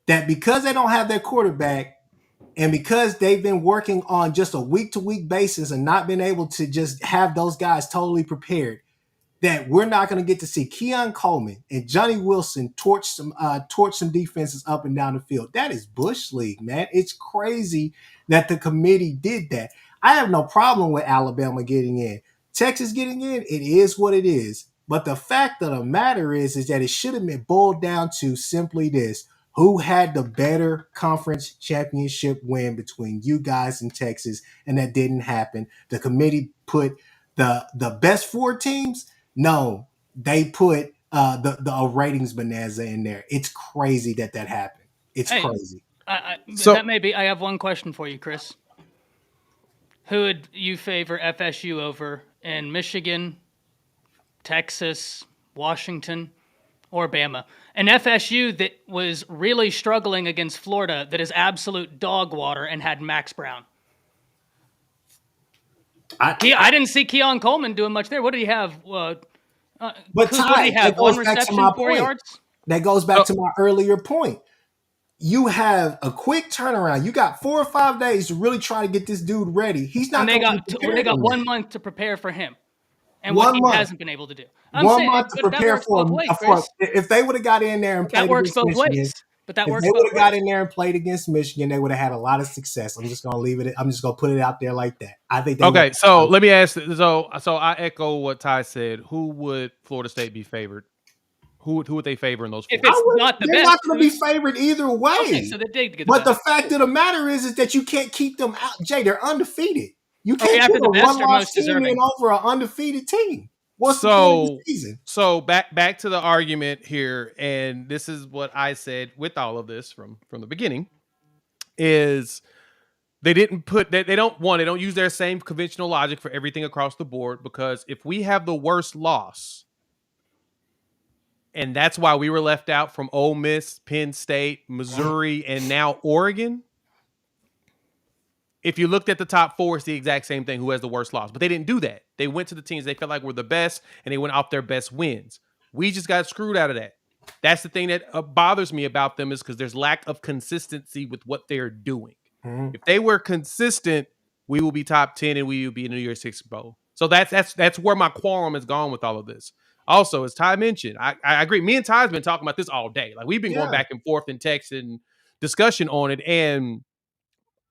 that because they don't have their quarterback and because they've been working on just a week-to-week basis and not been able to just have those guys totally prepared, that we're not going to get to see Keon Coleman and Johnny Wilson torch some defenses up and down the field. That is Bush League, man. It's crazy that the committee did that. I have no problem with Alabama getting in. Texas getting in, it is what it is. But the fact of the matter is that it should have been boiled down to simply this. Who had the better conference championship win between you guys and Texas? And that didn't happen. The committee put the best 4 teams. No, they put the ratings bonanza in there. It's crazy that happened. It's crazy. That may be. I have one question for you, Chris. Who would you favor FSU over in Michigan, Texas, Washington, or Bama? An FSU that was really struggling against Florida, that is absolute dog water, and had Max Brown. I didn't see Keon Coleman doing much there. What did he have? But Ty, what did he have? 1 reception, 4 yards? That goes back to my earlier point. You have a quick turnaround. You got 4 or 5 days to really try to get this dude ready. He's not. And they got 1 month to prepare for him, and what he hasn't been able to do. I'm 1 month to prepare for him. If they would have got in there and played, that works both ways. But that If works they would both have got ways. in there and played against Michigan, they would have had a lot of success. I'm just gonna put it out there like that. I think they Okay, would. so let me ask. So I echo what Ty said. Who would Florida State be favored? Who would they favor in those If four it's games? not the They're best, not going to be favored either okay, way. so they did get the But best. the fact of the matter is that you can't keep them out. Jay, they're undefeated. You Are we can't put after the a best or one-loss most team in deserving? over an undefeated team. What's the point of the season? So back to the argument here, and this is what I said with all of this from the beginning, is they don't use their same conventional logic for everything across the board, because if we have the worst loss, and that's why we were left out from Ole Miss, Penn State, Missouri, and now Oregon. If you looked at the top four, it's the exact same thing. Who has the worst loss? But they didn't do that. They went to the teams they felt like were the best, and they went off their best wins. We just got screwed out of that. That's the thing that bothers me about them, is because there's lack of consistency with what they're doing. Mm-hmm. If they were consistent, we will be top 10 and we will be in the New Year's Six Bowl. So that's where my quorum has gone with all of this. Also, as Ty mentioned, I agree. Me and Ty's been talking about this all day. Like, we've been going back and forth in text and discussion on it. And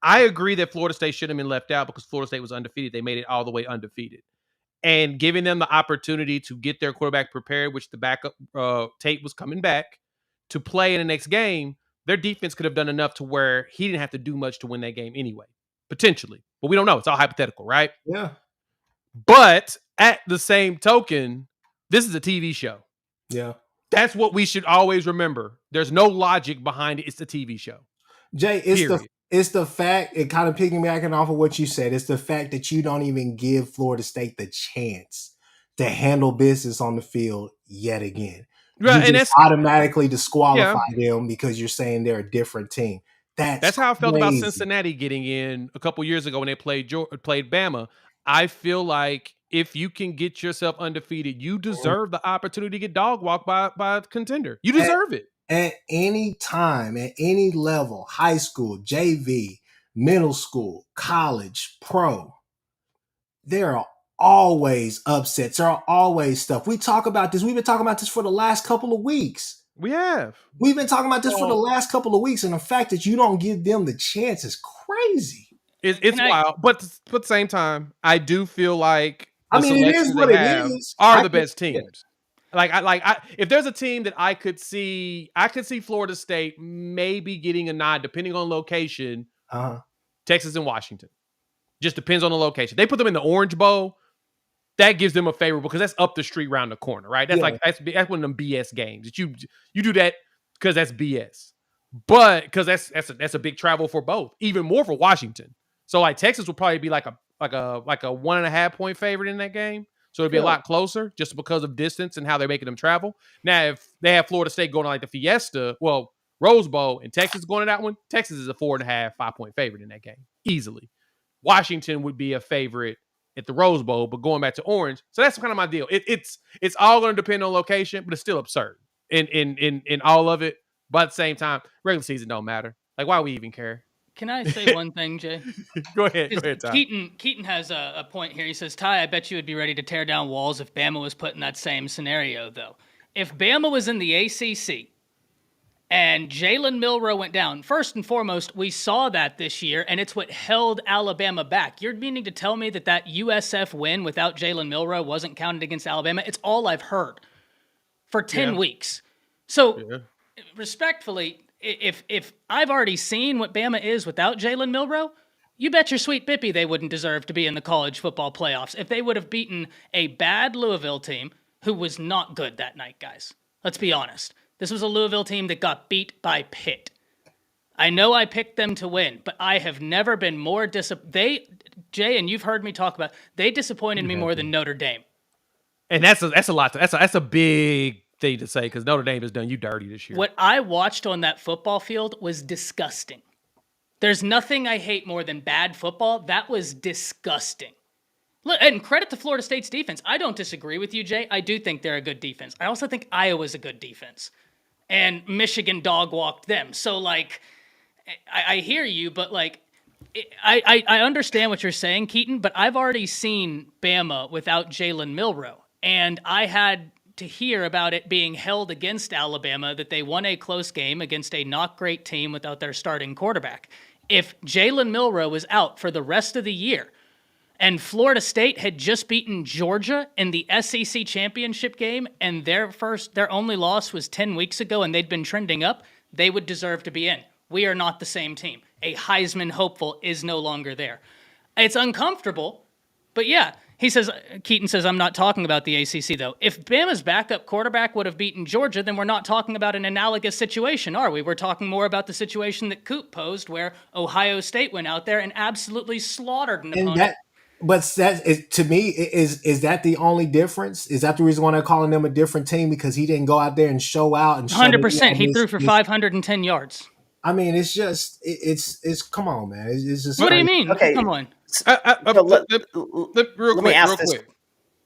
I agree that Florida State should have been left out because Florida State was undefeated. They made it all the way undefeated. And giving them the opportunity to get their quarterback prepared, which the backup Tate was coming back to play in the next game, their defense could have done enough to where he didn't have to do much to win that game anyway, potentially. But we don't know. It's all hypothetical, right? Yeah. But at the same token, this is a TV show. Yeah. That's what we should always remember. There's no logic behind it. It's a TV show. Jay, it's the fact, it kind of piggybacking off of what you said, it's the fact that you don't even give Florida State the chance to handle business on the field yet again. Right, You just automatically disqualify them because you're saying they're a different team. That's how I felt crazy. about Cincinnati getting in a couple years ago when they played Bama. I feel like if you can get yourself undefeated, you deserve the opportunity to get dog walked by a contender. You deserve it. At any time, at any level, high school, JV, middle school, college, pro, there are always upsets. There are always stuff. We talk about this. We've been talking about this for the last couple of weeks. We've been talking about this for the last couple of weeks, and the fact that you don't give them the chance is crazy. It's wild, but at the same time, I do feel like it is what it is. Are the best teams. If there's a team that I could see Florida State maybe getting a nod depending on location. Texas and Washington. Just depends on the location. They put them in the Orange Bowl. That gives them a favor because that's up the street around the corner, right? That's that's one of them BS games that you do that because that's BS. But because that's a big travel for both, even more for Washington. So like Texas will probably be like a 1.5 point favorite in that game. So it'd be a lot closer just because of distance and how they're making them travel. Now, if they have Florida State going to like the Fiesta, Rose Bowl, and Texas going to that one, Texas is a 4.5, 5 point favorite in that game easily. Washington would be a favorite at the Rose Bowl, but going back to Orange. So that's kind of my deal. It's all going to depend on location, but it's still absurd in all of it. But at the same time, regular season don't matter. Like, why we even care? Can I say one thing, Jay? Go ahead, Ty. Keaton has a point here. He says, Ty, I bet you would be ready to tear down walls if Bama was put in that same scenario, though. If Bama was in the ACC and Jalen Milroe went down, first and foremost, we saw that this year, and it's what held Alabama back. You're meaning to tell me that USF win without Jalen Milroe wasn't counted against Alabama? It's all I've heard for 10 weeks. So, respectfully, if I've already seen what Bama is without Jalen Milroe, you bet your sweet bippy they wouldn't deserve to be in the college football playoffs if they would have beaten a bad Louisville team who was not good that night, guys. Let's be honest. This was a Louisville team that got beat by Pitt. I know I picked them to win, but I have never been more disappointed. Jay, and you've heard me talk about, they disappointed me more than Notre Dame. And that's a lot. That's a big thing to say because Notre Dame has done you dirty this year. What I watched on that football field was disgusting. There's nothing I hate more than bad football. That was disgusting. Look, and credit to Florida State's defense. I don't disagree with you, Jay. I do think they're a good defense. I also think Iowa's a good defense. And Michigan dog walked them. So, like, I hear you, but, like, I understand what you're saying, Keaton, but I've already seen Bama without Jalen Milroe. And I had to hear about it being held against Alabama that they won a close game against a not great team without their starting quarterback. If Jalen Milroe was out for the rest of the year and Florida State had just beaten Georgia in the SEC championship game and their only loss was 10 weeks ago and they'd been trending up, they would deserve to be in. We are not the same team. A Heisman hopeful is no longer there. It's uncomfortable, but yeah. Keaton says, I'm not talking about the ACC, though. If Bama's backup quarterback would have beaten Georgia, then we're not talking about an analogous situation, are we? We're talking more about the situation that Coop posed, where Ohio State went out there and absolutely slaughtered an opponent. To me, is that the only difference? Is that the reason why they're calling them a different team? Because he didn't go out there and show out and 100%. He threw for 510 yards. I mean, it's just it's come on, man. It's just what do you mean? Okay. Come on. Real quick.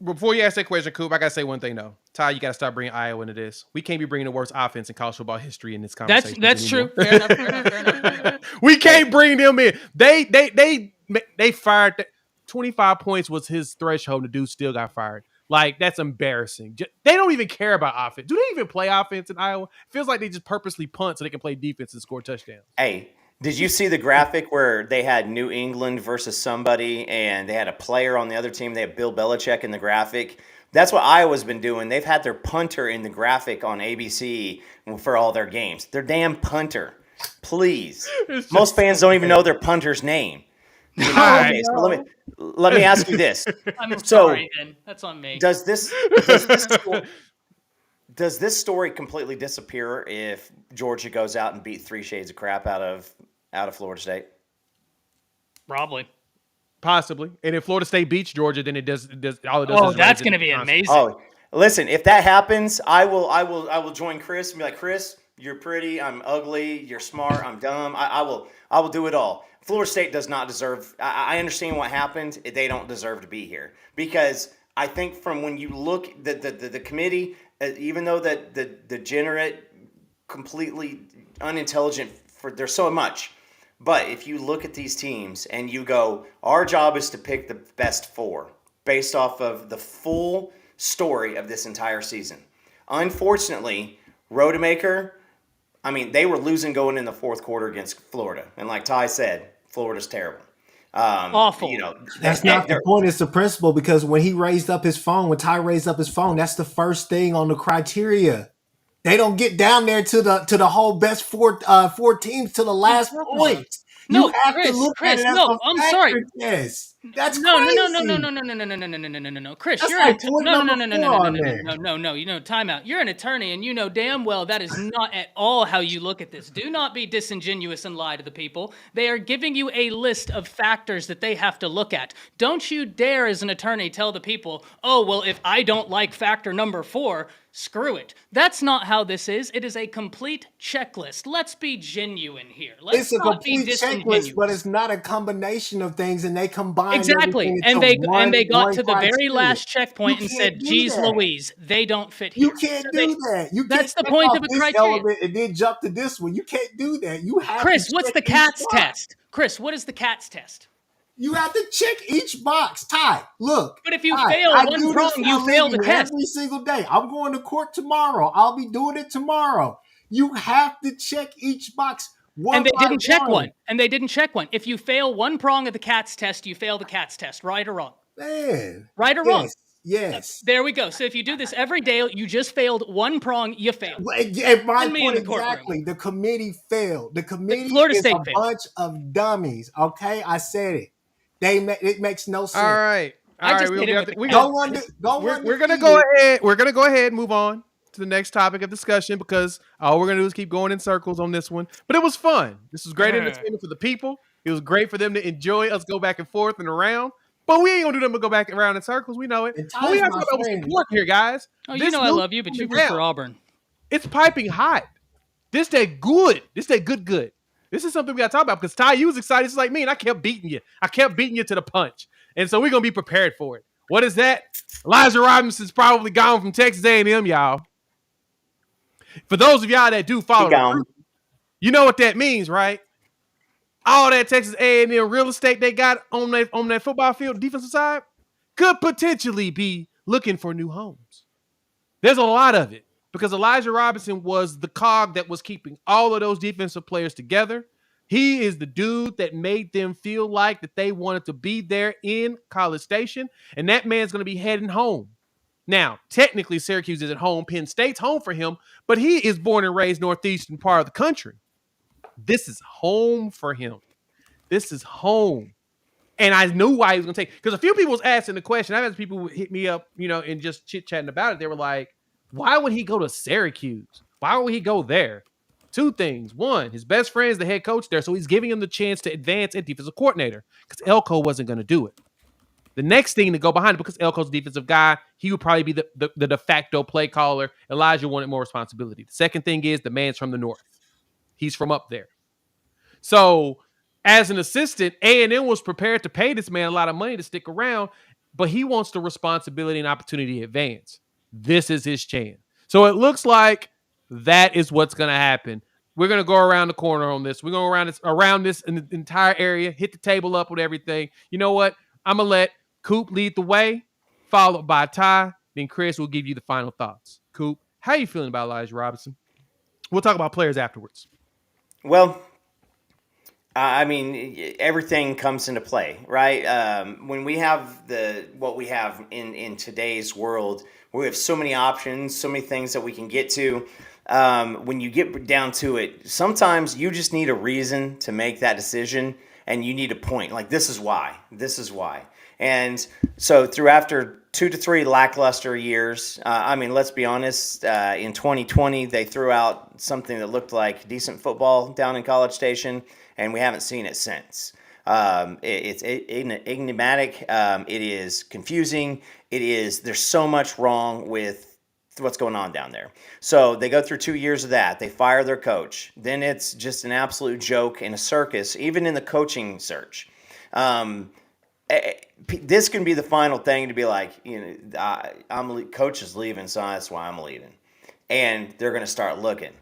Before you ask that question, Coop, I gotta say one thing though. Ty, you gotta start bringing Iowa into this. We can't be bringing the worst offense in college football history in this conversation. That's true. Fair enough. We can't bring them in. They fired. 25 points was his threshold. The dude still got fired. Like, that's embarrassing. They don't even care about offense. Do they even play offense in Iowa? It feels like they just purposely punt so they can play defense and score touchdowns. Hey, did you see the graphic where they had New England versus somebody and they had a player on the other team? They had Bill Belichick in the graphic. That's what Iowa's been doing. They've had their punter in the graphic on ABC for all their games. Their damn punter. Please. Most fans don't even know their punter's name. Okay, so let me ask you this. I'm sorry, Ben. That's on me. Does this story completely disappear if Georgia goes out and beat 3 shades of crap out of Florida State? Probably. Possibly. And if Florida State beats Georgia, then it does all it does. Oh, that's going to be amazing. Oh, listen, if that happens, I will join Chris and be like, Chris, you're pretty, I'm ugly, you're smart, I'm dumb. I will do it all. Florida State does not deserve – I understand what happened. They don't deserve to be here because I think from when you look – the committee, even though the degenerate, completely unintelligent – there's so much. But if you look at these teams and you go, our job is to pick the best 4 based off of the full story of this entire season. Unfortunately, Rodemaker – I mean, they were losing going in the fourth quarter against Florida. And like Ty said, Florida's terrible. Awful. That's not the point. It's the principle because when Ty raised up his phone, that's the first thing on the criteria. They don't get down there to the whole best four teams to the last point. No, you have Chris, to look Chris, at it no, as a I'm factor sorry. test. That's No, crazy. No. Chris, That's you're like no. You know, time out. You're an attorney, and you know damn well that is not at all how you look at this. Do not be disingenuous and lie to the people. They are giving you a list of factors that they have to look at. Don't you dare, as an attorney, tell the people, oh, well, if I don't like factor number 4, screw it. That's not how this is. It is a complete checklist. Let's be genuine here. It's a complete checklist, but it's not a combination of things, and they combine exactly. And they got to the very last checkpoint and said, "Geez, Louise, they don't fit here." You can't do that. That's the point of a criteria. And then jump to this one. You can't do that. You have Chris, to what's the CATS test? Chris, what is the CATS test? You have to check each box. Ty, look. But if you fail one prong, you fail the test. Every single day. I'm going to court tomorrow. I'll be doing it tomorrow. You have to check each box. And they didn't check one. If you fail one prong of the CATS test, you fail the CATS test. Right or wrong? Man. Right or wrong? Yes. There we go. So if you do this every day, you just failed one prong, you failed. At my point exactly, the committee failed. The committee is a bunch of dummies. Okay, I said it. It makes no sense. All right. We're gonna go ahead. We're gonna go ahead and move on to the next topic of discussion because all we're gonna do is keep going in circles on this one. But it was fun. This was great entertainment for the people. It was great for them to enjoy us go back and forth and around. But we ain't gonna do them to go back around in circles. We know it. But we have to know what's important here, guys. Oh, you know I love you, but you root for Auburn. It's piping hot. This that good. Good. This is something we got to talk about because Ty, you was excited just like me, and I kept beating you. To the punch. And so we're going to be prepared for it. What is that? Elijah Robinson's probably gone from Texas A&M, y'all. For those of y'all that do follow, you know what that means, right? All that Texas A&M real estate they got on that football field, defensive side, could potentially be looking for new homes. There's a lot of it because Elijah Robinson was the cog that was keeping all of those defensive players together. He is the dude that made them feel like that they wanted to be there in College Station, and that man's going to be heading home. Now, technically, Syracuse isn't home. Penn State's home for him, but he is born and raised northeastern part of the country. This is home for him. This is home. And I knew why he was going to take, because a few people was asking the question. I've had people hit me up, and just chit-chatting about it. They were like, why would he go to Syracuse? Why would he go there? Two things. One, his best friend is the head coach there, so he's giving him the chance to advance at defensive coordinator because Elko wasn't going to do it. The next thing to go behind it, because Elko's a defensive guy, he would probably be the de facto play caller. Elijah wanted more responsibility. The second thing is the man's from the north. He's from up there. So as an assistant, A&M was prepared to pay this man a lot of money to stick around, but he wants the responsibility and opportunity to advance. This is his chance. So it looks like that is what's going to happen. We're going to go around the corner on this. We're going around this in the entire area, hit the table up with everything. You know what? I'm going to let Coop lead the way, followed by Ty. Then Chris will give you the final thoughts. Coop, how are you feeling about Elijah Robinson? We'll talk about players afterwards. Well, I mean, everything comes into play, right? When we have what we have in today's world, we have so many options, so many things that we can get to. When you get down to it, sometimes you just need a reason to make that decision, and you need a point. Like, this is why. This is why. And so after 2 to 3 lackluster years, let's be honest, in 2020, they threw out something that looked like decent football down in College Station, and we haven't seen it since. It's enigmatic. It is confusing. There's so much wrong with what's going on down there. So they go through 2 years of that. They fire their coach. Then it's just an absolute joke and a circus, even in the coaching search. This can be the final thing to be like, coach is leaving, so that's why I'm leaving. And they're going to start looking.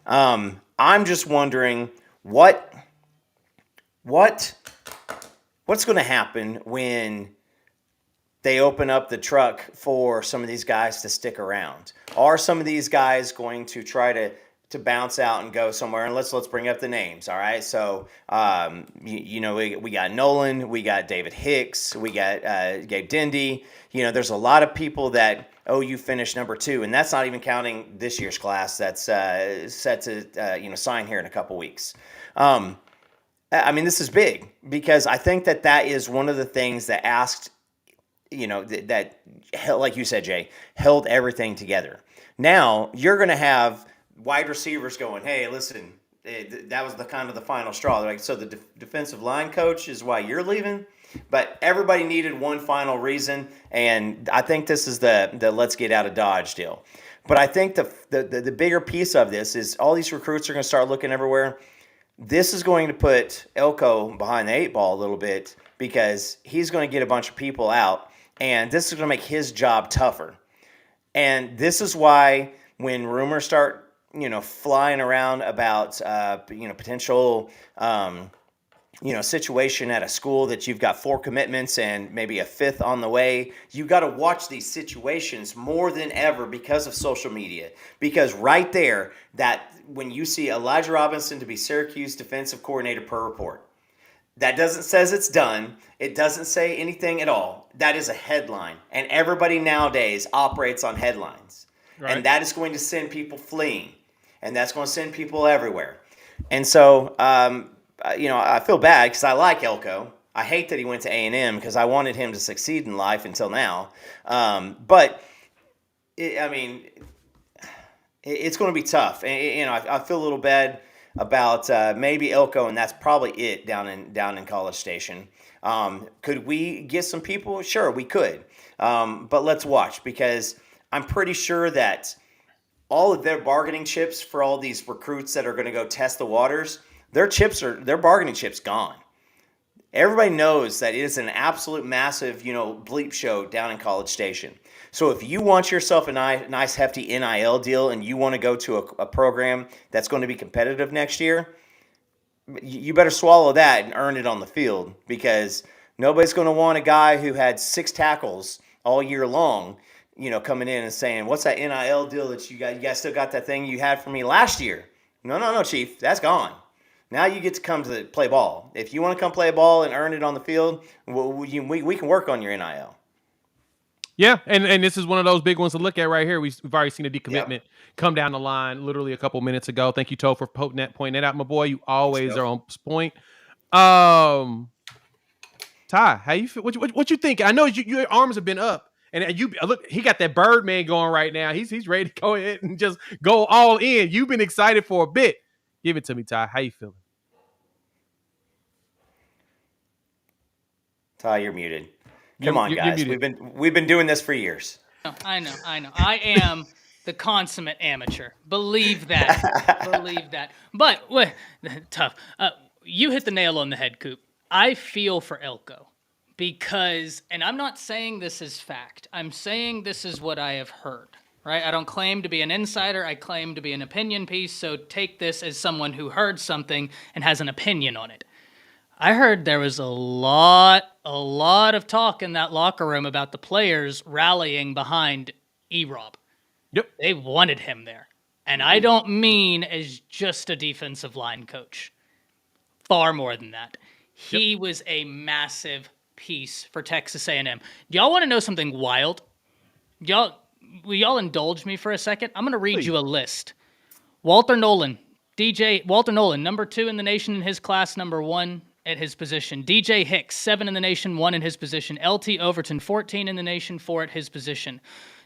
I'm just wondering what's going to happen when they open up the truck for some of these guys to stick around. Are some of these guys going to try to bounce out and go somewhere? And let's bring up the names, all right? So, we got Nolan, we got David Hicks, we got Gabe Dindy. There's a lot of people that OU finished number 2, and that's not even counting this year's class that's set to sign here in a couple weeks. This is big because I think that is one of the things that that like you said, Jay, held everything together. Now you're going to have wide receivers going, hey, listen, that was the final straw. They're like, so the defensive line coach is why you're leaving? But everybody needed one final reason, and I think this is the let's get out of Dodge deal. But I think the bigger piece of this is all these recruits are going to start looking everywhere. This is going to put Elko behind the 8 ball a little bit because he's going to get a bunch of people out, and this is going to make his job tougher. And this is why when rumors start flying around about potential situation at a school that you've got 4 commitments and maybe a 5th on the way, you got to watch these situations more than ever because of social media. Because right there, that when you see Elijah Robinson to be Syracuse defensive coordinator per report, that doesn't says it's done. It doesn't say anything at all. That is a headline, and everybody nowadays operates on headlines, right. And that is going to send people fleeing. And that's going to send people everywhere. And so, I feel bad because I like Elko. I hate that he went to A&M because I wanted him to succeed in life until now. But it's going to be tough. And, I feel a little bad about maybe Elko, and that's probably it down in College Station. Could we get some people? Sure, we could. But let's watch, because I'm pretty sure that all of their bargaining chips for all these recruits that are going to go test the waters, their bargaining chips gone. Everybody knows that it is an absolute massive, bleep show down in College Station. So if you want yourself a nice hefty NIL deal and you want to go to a program that's going to be competitive next year, you better swallow that and earn it on the field, because nobody's going to want a guy who had 6 tackles all year long coming in and saying, "What's that NIL deal that you got? You guys still got that thing you had for me last year?" No, Chief, that's gone. Now you get to come to play ball. If you want to come play ball and earn it on the field, we can work on your NIL. Yeah, and this is one of those big ones to look at right here. We've already seen a decommitment come down the line literally a couple minutes ago. Thank you, Toe, for pointing that out, my boy. You always are on point. Ty, how you feel? What you think? I know your arms have been up, and you look. He got that Birdman going right now. He's ready to go ahead and just go all in. You've been excited for a bit. Give it to me, Ty. How you feeling? Ty, you're muted. Come on, guys. We've been doing this for years. I know. I am the consummate amateur. Believe that. But tough. You hit the nail on the head, Coop. I feel for Elko because, and I'm not saying this is fact. I'm saying this is what I have heard. Right? I don't claim to be an insider. I claim to be an opinion piece. So take this as someone who heard something and has an opinion on it. I heard there was a lot of talk in that locker room about the players rallying behind E-Rob. Yep. They wanted him there. And I don't mean as just a defensive line coach. Far more than that. He was a massive piece for Texas A&M. Do y'all want to know something wild? Will y'all indulge me for a second? I'm going to read you a list. Walter Nolan, number 2 in the nation in his class, number 1 at his position. DJ Hicks, 7 in the nation, 1 in his position. LT Overton, 14 in the nation, 4 at his position.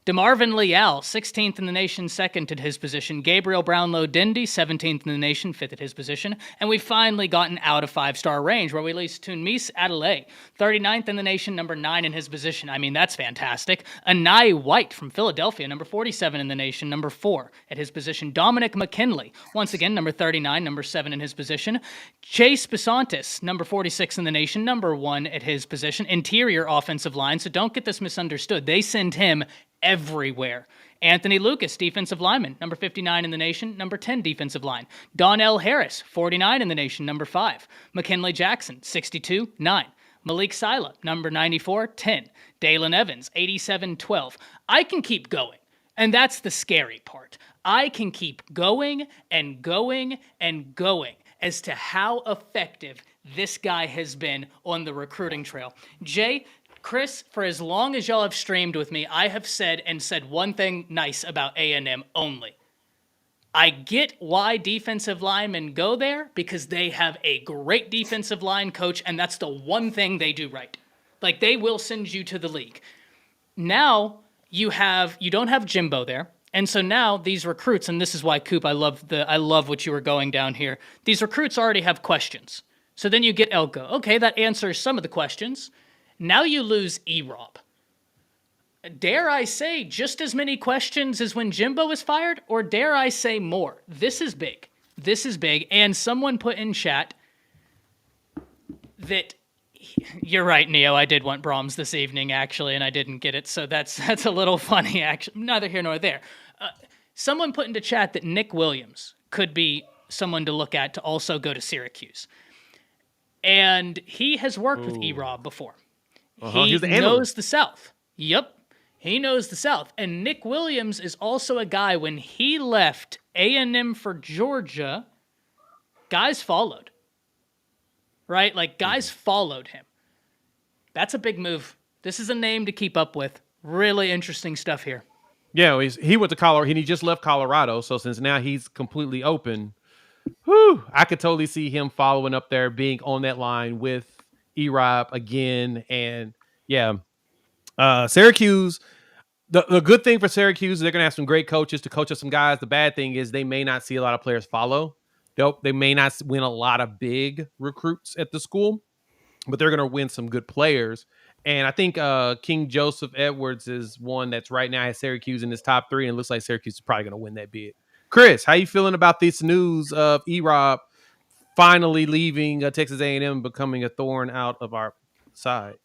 DeMarvin Leal, 16th in the nation, 2nd at his position. Gabriel Brownlow-Dindy, 17th in the nation, 5th at his position. And we've finally gotten out of 5-star range where we released Tunmise Adeleye, 39th in the nation, number 9 in his position. I mean, that's fantastic. Anai White from Philadelphia, number 47 in the nation, number 4 at his position. Dominic McKinley, once again, number 39, number 7 in his position. Chase Besantis, number 46 in the nation, number 1 at his position. Interior offensive line, so don't get this misunderstood. They send him everywhere. Anthony Lucas, defensive lineman, number 59 in the nation, number 10 defensive line. Donnell Harris, 49 in the nation, number 5. McKinley Jackson, 62, 9. Malik Sila, number 94, 10. Dalen Evans, 87, 12. I can keep going, and that's the scary part. I can keep going and going and going as to how effective this guy has been on the recruiting trail. Jay, Chris, for as long as y'all have streamed with me, I have said one thing nice about A&M only. I get why defensive linemen go there because they have a great defensive line coach, and that's the one thing they do right. Like, they will send you to the league. Now you don't have Jimbo there, and so now these recruits, and this is why, Coop, I love what you were going down here. These recruits already have questions. So then you get Elko. Okay, that answers some of the questions. Now you lose E-Rob. Dare I say just as many questions as when Jimbo was fired, or dare I say more? This is big. And someone put in chat that you're right, Neo. I did want Brahms this evening, actually, and I didn't get it, so that's a little funny, actually. Neither here nor there. Someone put into chat that Nick Williams could be someone to look at to also go to Syracuse. And he has worked with E-Rob before. He knows the South. Yep. He knows the South. And Nick Williams is also a guy, when he left A&M for Georgia, guys followed. Right? Like, guys followed him. That's a big move. This is a name to keep up with. Really interesting stuff here. Yeah, he went to Colorado. He just left Colorado. So since now he's completely open, I could totally see him following up there, being on that line with E-Rob again. And Syracuse, the good thing for Syracuse is they're going to have some great coaches to coach up some guys. The bad thing is they may not see a lot of players follow. They may not win a lot of big recruits at the school, but they're going to win some good players. And I think King Joseph Edwards is one that's right now has Syracuse in his top 3, and it looks like Syracuse is probably going to win that bid. Chris, how you feeling about this news of E-Rob finally leaving Texas A&M, becoming a thorn out of our side?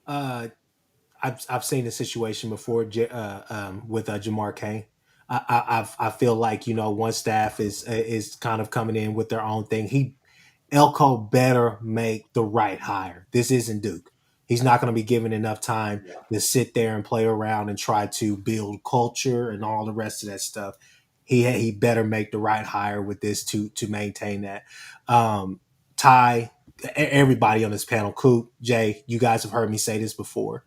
I've seen the situation before with Jamar Kane. I feel like, one staff is kind of coming in with their own thing. Elko better make the right hire. This isn't Duke. He's not going to be given enough time to sit there and play around and try to build culture and all the rest of that stuff. He better make the right hire with this to maintain that. Ty, everybody on this panel, Coop, Jay, you guys have heard me say this before.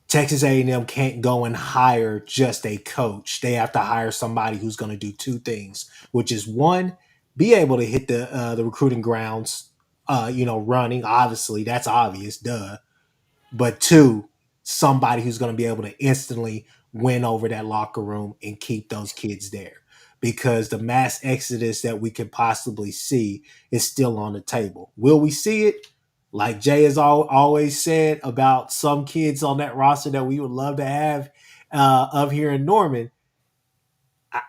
Texas A&M can't go and hire just a coach. They have to hire somebody who's going to do two things, which is one, be able to hit the recruiting grounds, running. Obviously, that's obvious, duh. But two, somebody who's going to be able to instantly win over that locker room and keep those kids there. Because the mass exodus that we could possibly see is still on the table. Will we see it? Like Jay has always said about some kids on that roster that we would love to have up here in Norman,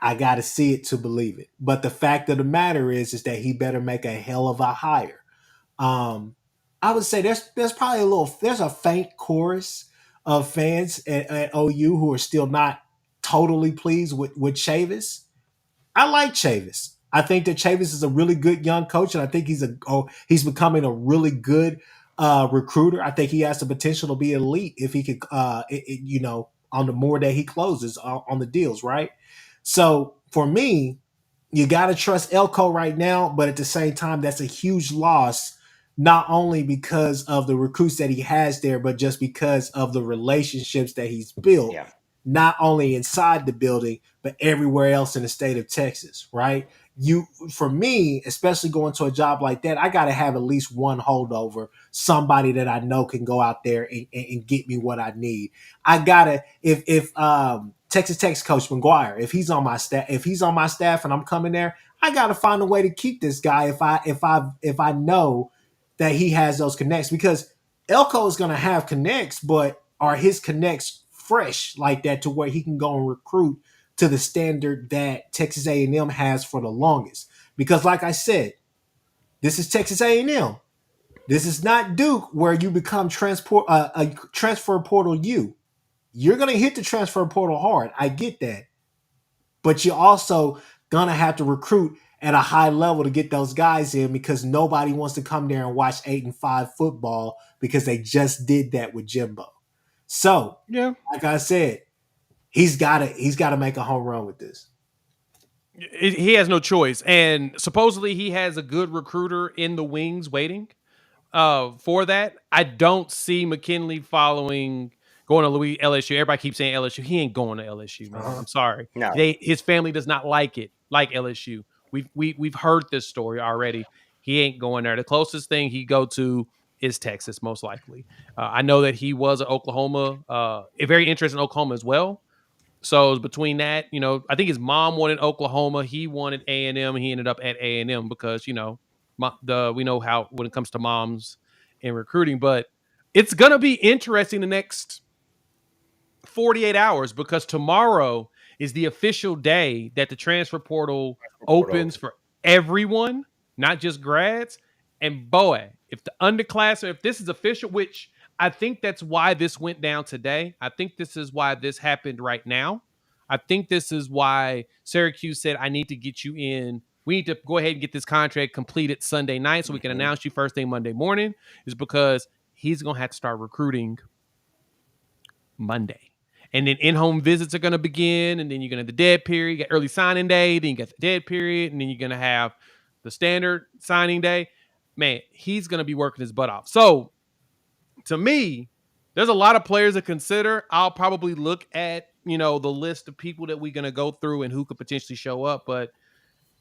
I got to see it to believe it. But the fact of the matter is that he better make a hell of a hire. I would say there's probably there's a faint chorus of fans at OU who are still not totally pleased with Chavis. I like Chavis. I think that Chavis is a really good young coach, and I think he's becoming a really good recruiter. I think he has the potential to be elite if he could, on the more that he closes on the deals, right? So for me, you got to trust Elko right now, but at the same time, that's a huge loss, not only because of the recruits that he has there, but just because of the relationships that he's built. Yeah. Not only inside the building, but everywhere else in the state of Texas, right? For me, especially going to a job like that, I got to have at least one holdover, somebody that I know can go out there and get me what I need. I gotta, if Texas Tech's Coach McGuire, if he's on my staff and I'm coming there, I gotta find a way to keep this guy if I know that he has those connects, because Elko is gonna have connects, but are his connects fresh like that to where he can go and recruit to the standard that Texas A&M has for the longest? Because like I said, this is Texas A&M. This is not Duke where you become a transfer portal you. You're going to hit the transfer portal hard. I get that. But you're also going to have to recruit at a high level to get those guys in, because nobody wants to come there and watch 8-5 football because they just did that with Jimbo. So, yeah, like I said, he's got to make a home run with this. He has no choice. And supposedly he has a good recruiter in the wings waiting for that. I don't see McKinley going to LSU. Everybody keeps saying LSU. He ain't going to LSU, man. I'm sorry. No. His family does not like LSU. We've heard this story already. He ain't going there. The closest thing he go to is Texas, most likely. I know that he was at Oklahoma, very interested in Oklahoma as well. So it was between that, I think his mom wanted Oklahoma. He wanted A&M. He ended up at A&M because, we know how when it comes to moms and recruiting. But it's going to be interesting the next 48 hours, because tomorrow is the official day that the transfer portal opens for everyone, not just grads. And boy, if the underclass, or if this is official, which I think that's why this went down today. I think this is why this happened right now. I think this is why Syracuse said, I need to get you in. We need to go ahead and get this contract completed Sunday night so we can announce you first thing Monday morning, is because he's going to have to start recruiting Monday. And then in-home visits are going to begin, and then you're going to have the dead period. You got early signing day, then you got the dead period, and then you're going to have the standard signing day. Man, he's going to be working his butt off. So, to me, there's a lot of players to consider. I'll probably look at, the list of people that we're going to go through and who could potentially show up, but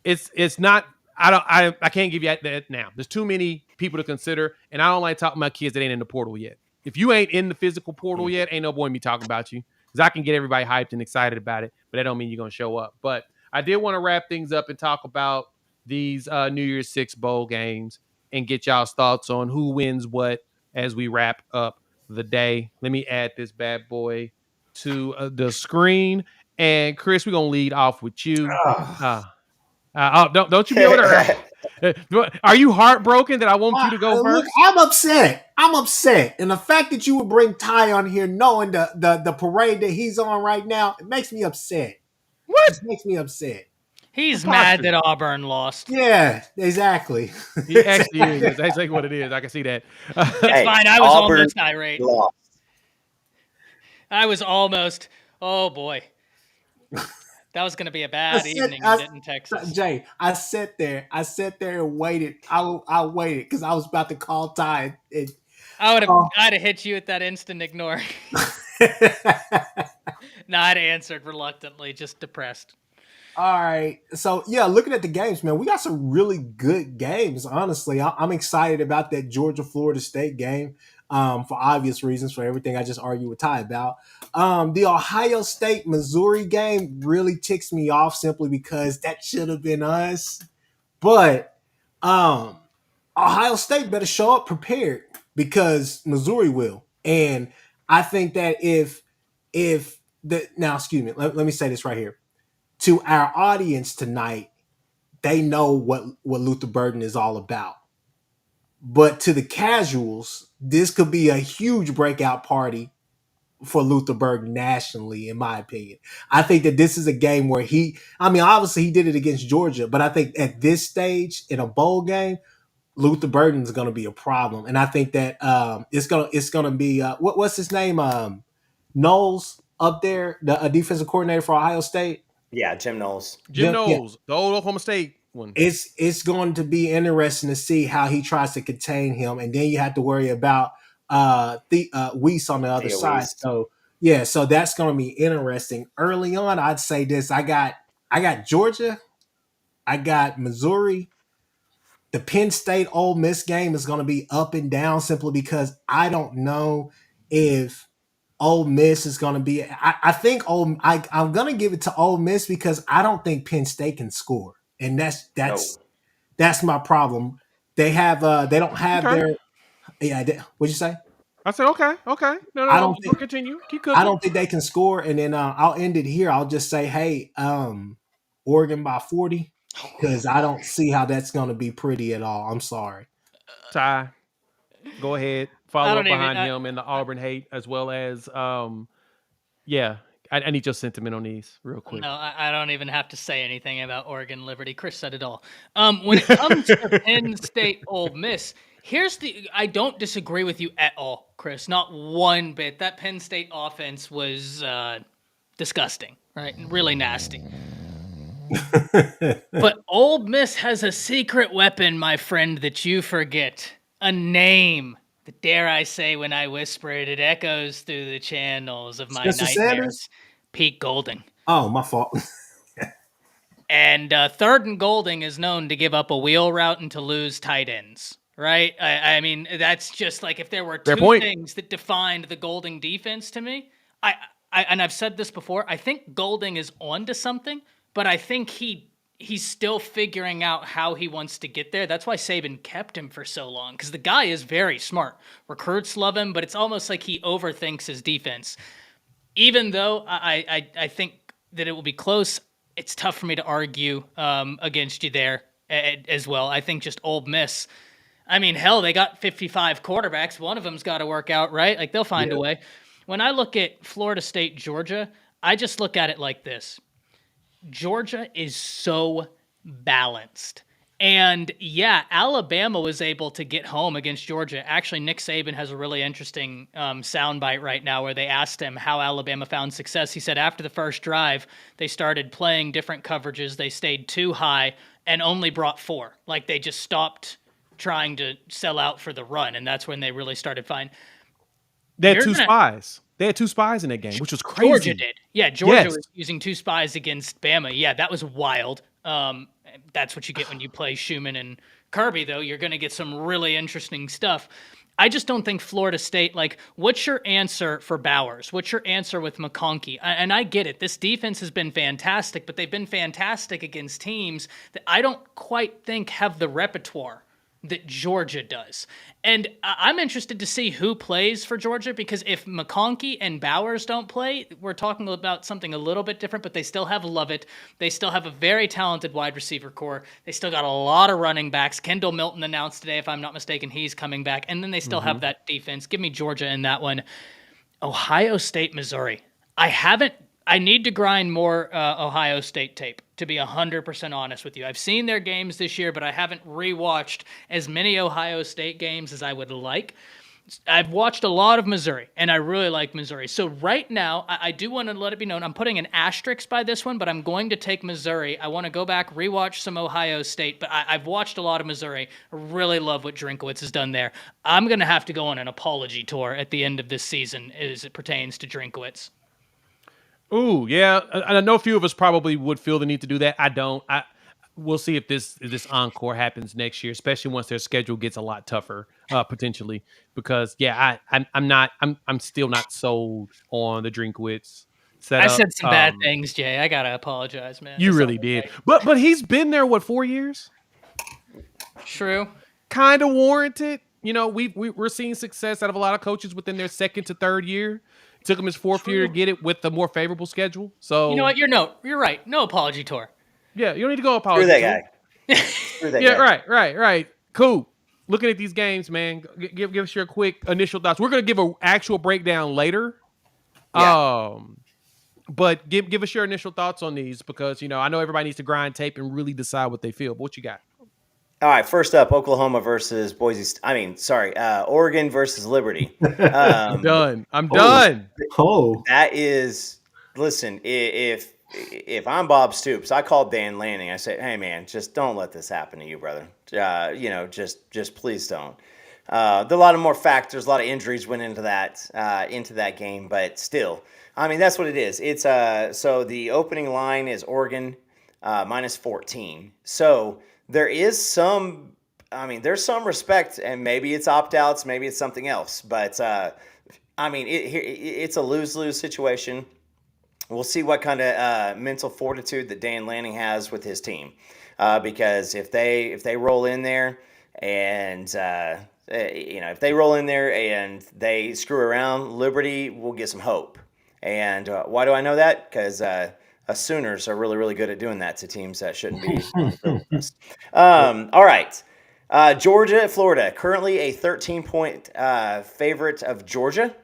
it's not, I can't give you that now. There's too many people to consider, and I don't like talking about kids that ain't in the portal yet. If you ain't in the physical portal yet, ain't no point me talking about you, because I can get everybody hyped and excited about it, but that don't mean you're going to show up. But I did want to wrap things up and talk about these New Year's Six bowl games and get y'all's thoughts on who wins what as we wrap up the day. Let me add this bad boy to the screen. And Chris, we're going to lead off with you. Don't you be over there. Are you heartbroken that I want you to go first? Look, I'm upset. And the fact that you would bring Ty on here knowing the parade that he's on right now, it makes me upset. What? It makes me upset. He's mad that Auburn lost. Yeah, exactly. He actually is. That's exactly what it is. I can see that. It's fine. I was Auburn almost irate. lost. I was almost. Oh boy, that was going to be a bad evening in Texas. Jay, I sat there and waited. I waited because I was about to call Ty. I'd have hit you with that instant ignore. No, I'd answered reluctantly, just depressed. All right. So, yeah, looking at the games, man, we got some really good games, honestly. I'm excited about that Georgia-Florida State game for obvious reasons, for everything I just argued with Ty about. The Ohio State-Missouri game really ticks me off simply because that should have been us. But Ohio State better show up prepared because Missouri will. And I think that let me say this right here. To our audience tonight, they know what Luther Burden is all about. But to the casuals, this could be a huge breakout party for Luther Burden nationally, in my opinion. I think that this is a game where obviously he did it against Georgia, but I think at this stage in a bowl game, Luther Burden is going to be a problem. And I think that it's going to be, what's his name? Knowles up there, the defensive coordinator for Ohio State. Yeah, Jim Knowles. Jim Knowles, the old Oklahoma State one. It's going to be interesting to see how he tries to contain him, and then you have to worry about Weiss on the other side. Weiss. So yeah, so that's going to be interesting. Early on, I'd say this: I got Georgia, I got Missouri. The Penn State Ole Miss game is going to be up and down simply because I don't know if Ole Miss is going to be. I think I'm going to give it to Ole Miss because I don't think Penn State can score, and that's my problem. They don't have their. Yeah, what'd you say? I said okay. No, I don't think continue. Keep cooking. I don't think they can score, and then I'll end it here. I'll just say, hey, Oregon by 40 because I don't see how that's going to be pretty at all. I'm sorry. Ty, go ahead. Follow up behind him in the Auburn hate, as well as, I need your sentiment on these real quick. No, I don't even have to say anything about Oregon Liberty. Chris said it all. When it comes to Penn State Ole Miss, I don't disagree with you at all, Chris. Not one bit. That Penn State offense was disgusting, right? Really nasty. But Ole Miss has a secret weapon, my friend, that you forget. A name. Dare I say, when I whisper it, it echoes through the channels of my Spencer nightmares. Sanders? Pete Golding. Oh, my fault. And Third and Golding is known to give up a wheel route and to lose tight ends, right? I mean, that's just like if there were two things that defined the Golding defense to me. And I've said this before. I think Golding is onto something, but I think he's still figuring out how he wants to get there. That's why Saban kept him for so long, because the guy is very smart. Recruits love him, but it's almost like he overthinks his defense. Even though I think that it will be close, it's tough for me to argue against you there as well. I think just Ole Miss. I mean, hell, they got 55 quarterbacks. One of them's got to work out, right? Like, they'll find a way. When I look at Florida State, Georgia, I just look at it like this. Georgia is so balanced. And yeah, Alabama was able to get home against Georgia. Actually, Nick Saban has a really interesting soundbite right now where they asked him how Alabama found success. He said after the first drive, they started playing different coverages. They stayed too high and only brought 4. Like, they just stopped trying to sell out for the run. And that's when they really started finding. They had 2 spies. They had 2 spies in that game, which was crazy. Georgia did. Yeah, Georgia was using 2 spies against Bama. Yeah, that was wild. That's what you get when you play Schumann and Kirby, though. You're going to get some really interesting stuff. I just don't think Florida State, like, what's your answer for Bowers? What's your answer with McConkey? And I get it. This defense has been fantastic, but they've been fantastic against teams that I don't quite think have the repertoire that Georgia does. And I'm interested to see who plays for Georgia, because if McConkey and Bowers don't play, we're talking about something a little bit different, but they still have Lovett. They still have a very talented wide receiver core. They still got a lot of running backs. Kendall Milton announced today, if I'm not mistaken, he's coming back. And then they still have that defense. Give me Georgia in that one. Ohio State, Missouri. I haven't I need to grind more Ohio State tape, to be 100% honest with you. I've seen their games this year, but I haven't rewatched as many Ohio State games as I would like. I've watched a lot of Missouri, and I really like Missouri. So right now, I do want to let it be known, I'm putting an asterisk by this one, but I'm going to take Missouri. I want to go back, rewatch some Ohio State, but I've watched a lot of Missouri. I really love what Drinkwitz has done there. I'm going to have to go on an apology tour at the end of this season as it pertains to Drinkwitz. Ooh, yeah. I know a few of us probably would feel the need to do that. I don't. We'll see if this encore happens next year, especially once their schedule gets a lot tougher, potentially. Because I'm still not sold on the Drinkwitz setup. I said some bad things, Jay. I gotta apologize, man. You really did. But he's been there 4 years? True. Kind of warranted. You know, we're seeing success out of a lot of coaches within their second to third year. Took him his fourth year to get it with the more favorable schedule. So you know what? You're right. No apology tour. Yeah, you don't need to go apologize. Screw that guy. Screw that guy. Right. Cool. Looking at these games, man, give us your quick initial thoughts. We're going to give an actual breakdown later. Yeah. But give us your initial thoughts on these because, I know everybody needs to grind tape and really decide what they feel. But what you got? All right, first up, Oklahoma versus Oregon versus Liberty. I'm done. That is, listen, if I'm Bob Stoops, I called Dan Lanning. I said, hey, man, just don't let this happen to you, brother. Just please don't. There are a lot of more factors, a lot of injuries went into that game, but still, I mean, that's what it is. It's so the opening line is Oregon minus 14. So there is there's some respect, and maybe it's opt-outs, maybe it's something else. But, it's a lose-lose situation. We'll see what kind of mental fortitude that Dan Lanning has with his team. Because if they roll in there and, if they roll in there and they screw around, Liberty will get some hope. And why do I know that? Because Sooners are really, really good at doing that to teams that shouldn't be. All right. Georgia at Florida, currently a 13-point favorite of Georgia.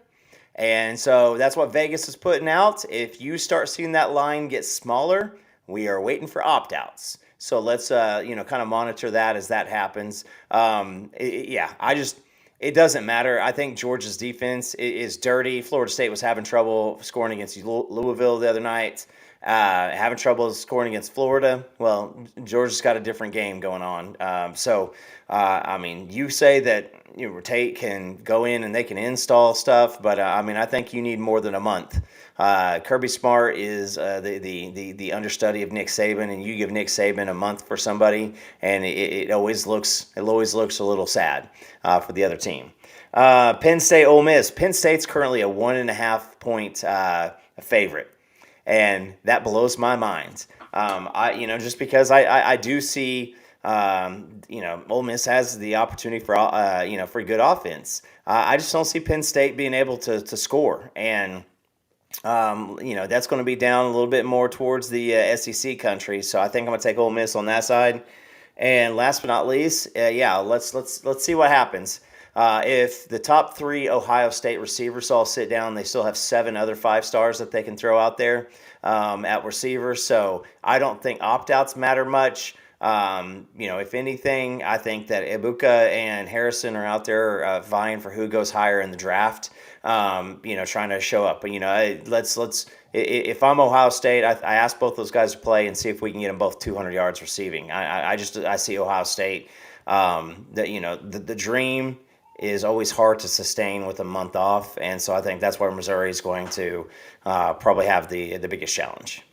And so that's what Vegas is putting out. If you start seeing that line get smaller, we are waiting for opt-outs. So let's, kind of monitor that as that happens. It doesn't matter. I think Georgia's defense is dirty. Florida State was having trouble scoring against Louisville the other night. Having trouble scoring against Florida. Well, Georgia's got a different game going on. You say that Tate can go in and they can install stuff, but I think you need more than a month. Kirby Smart is the understudy of Nick Saban, and you give Nick Saban a month for somebody, and it always looks a little sad for the other team. Penn State, Ole Miss. Penn State's currently a 1.5 point favorite. And that blows my mind. Just because I do see, Ole Miss has the opportunity for for good offense. I just don't see Penn State being able to score. And, that's going to be down a little bit more towards the SEC country. So I think I'm going to take Ole Miss on that side. And last but not least, let's see what happens. If the top three Ohio State receivers all sit down, they still have 7 other 5-stars that they can throw out there at receiver. So I don't think opt-outs matter much. If anything, I think that Ibuka and Harrison are out there vying for who goes higher in the draft, trying to show up. But, if I'm Ohio State, I ask both those guys to play and see if we can get them both 200 yards receiving. I see Ohio State, the dream is always hard to sustain with a month off. And so I think that's where Missouri is going to probably have the biggest challenge.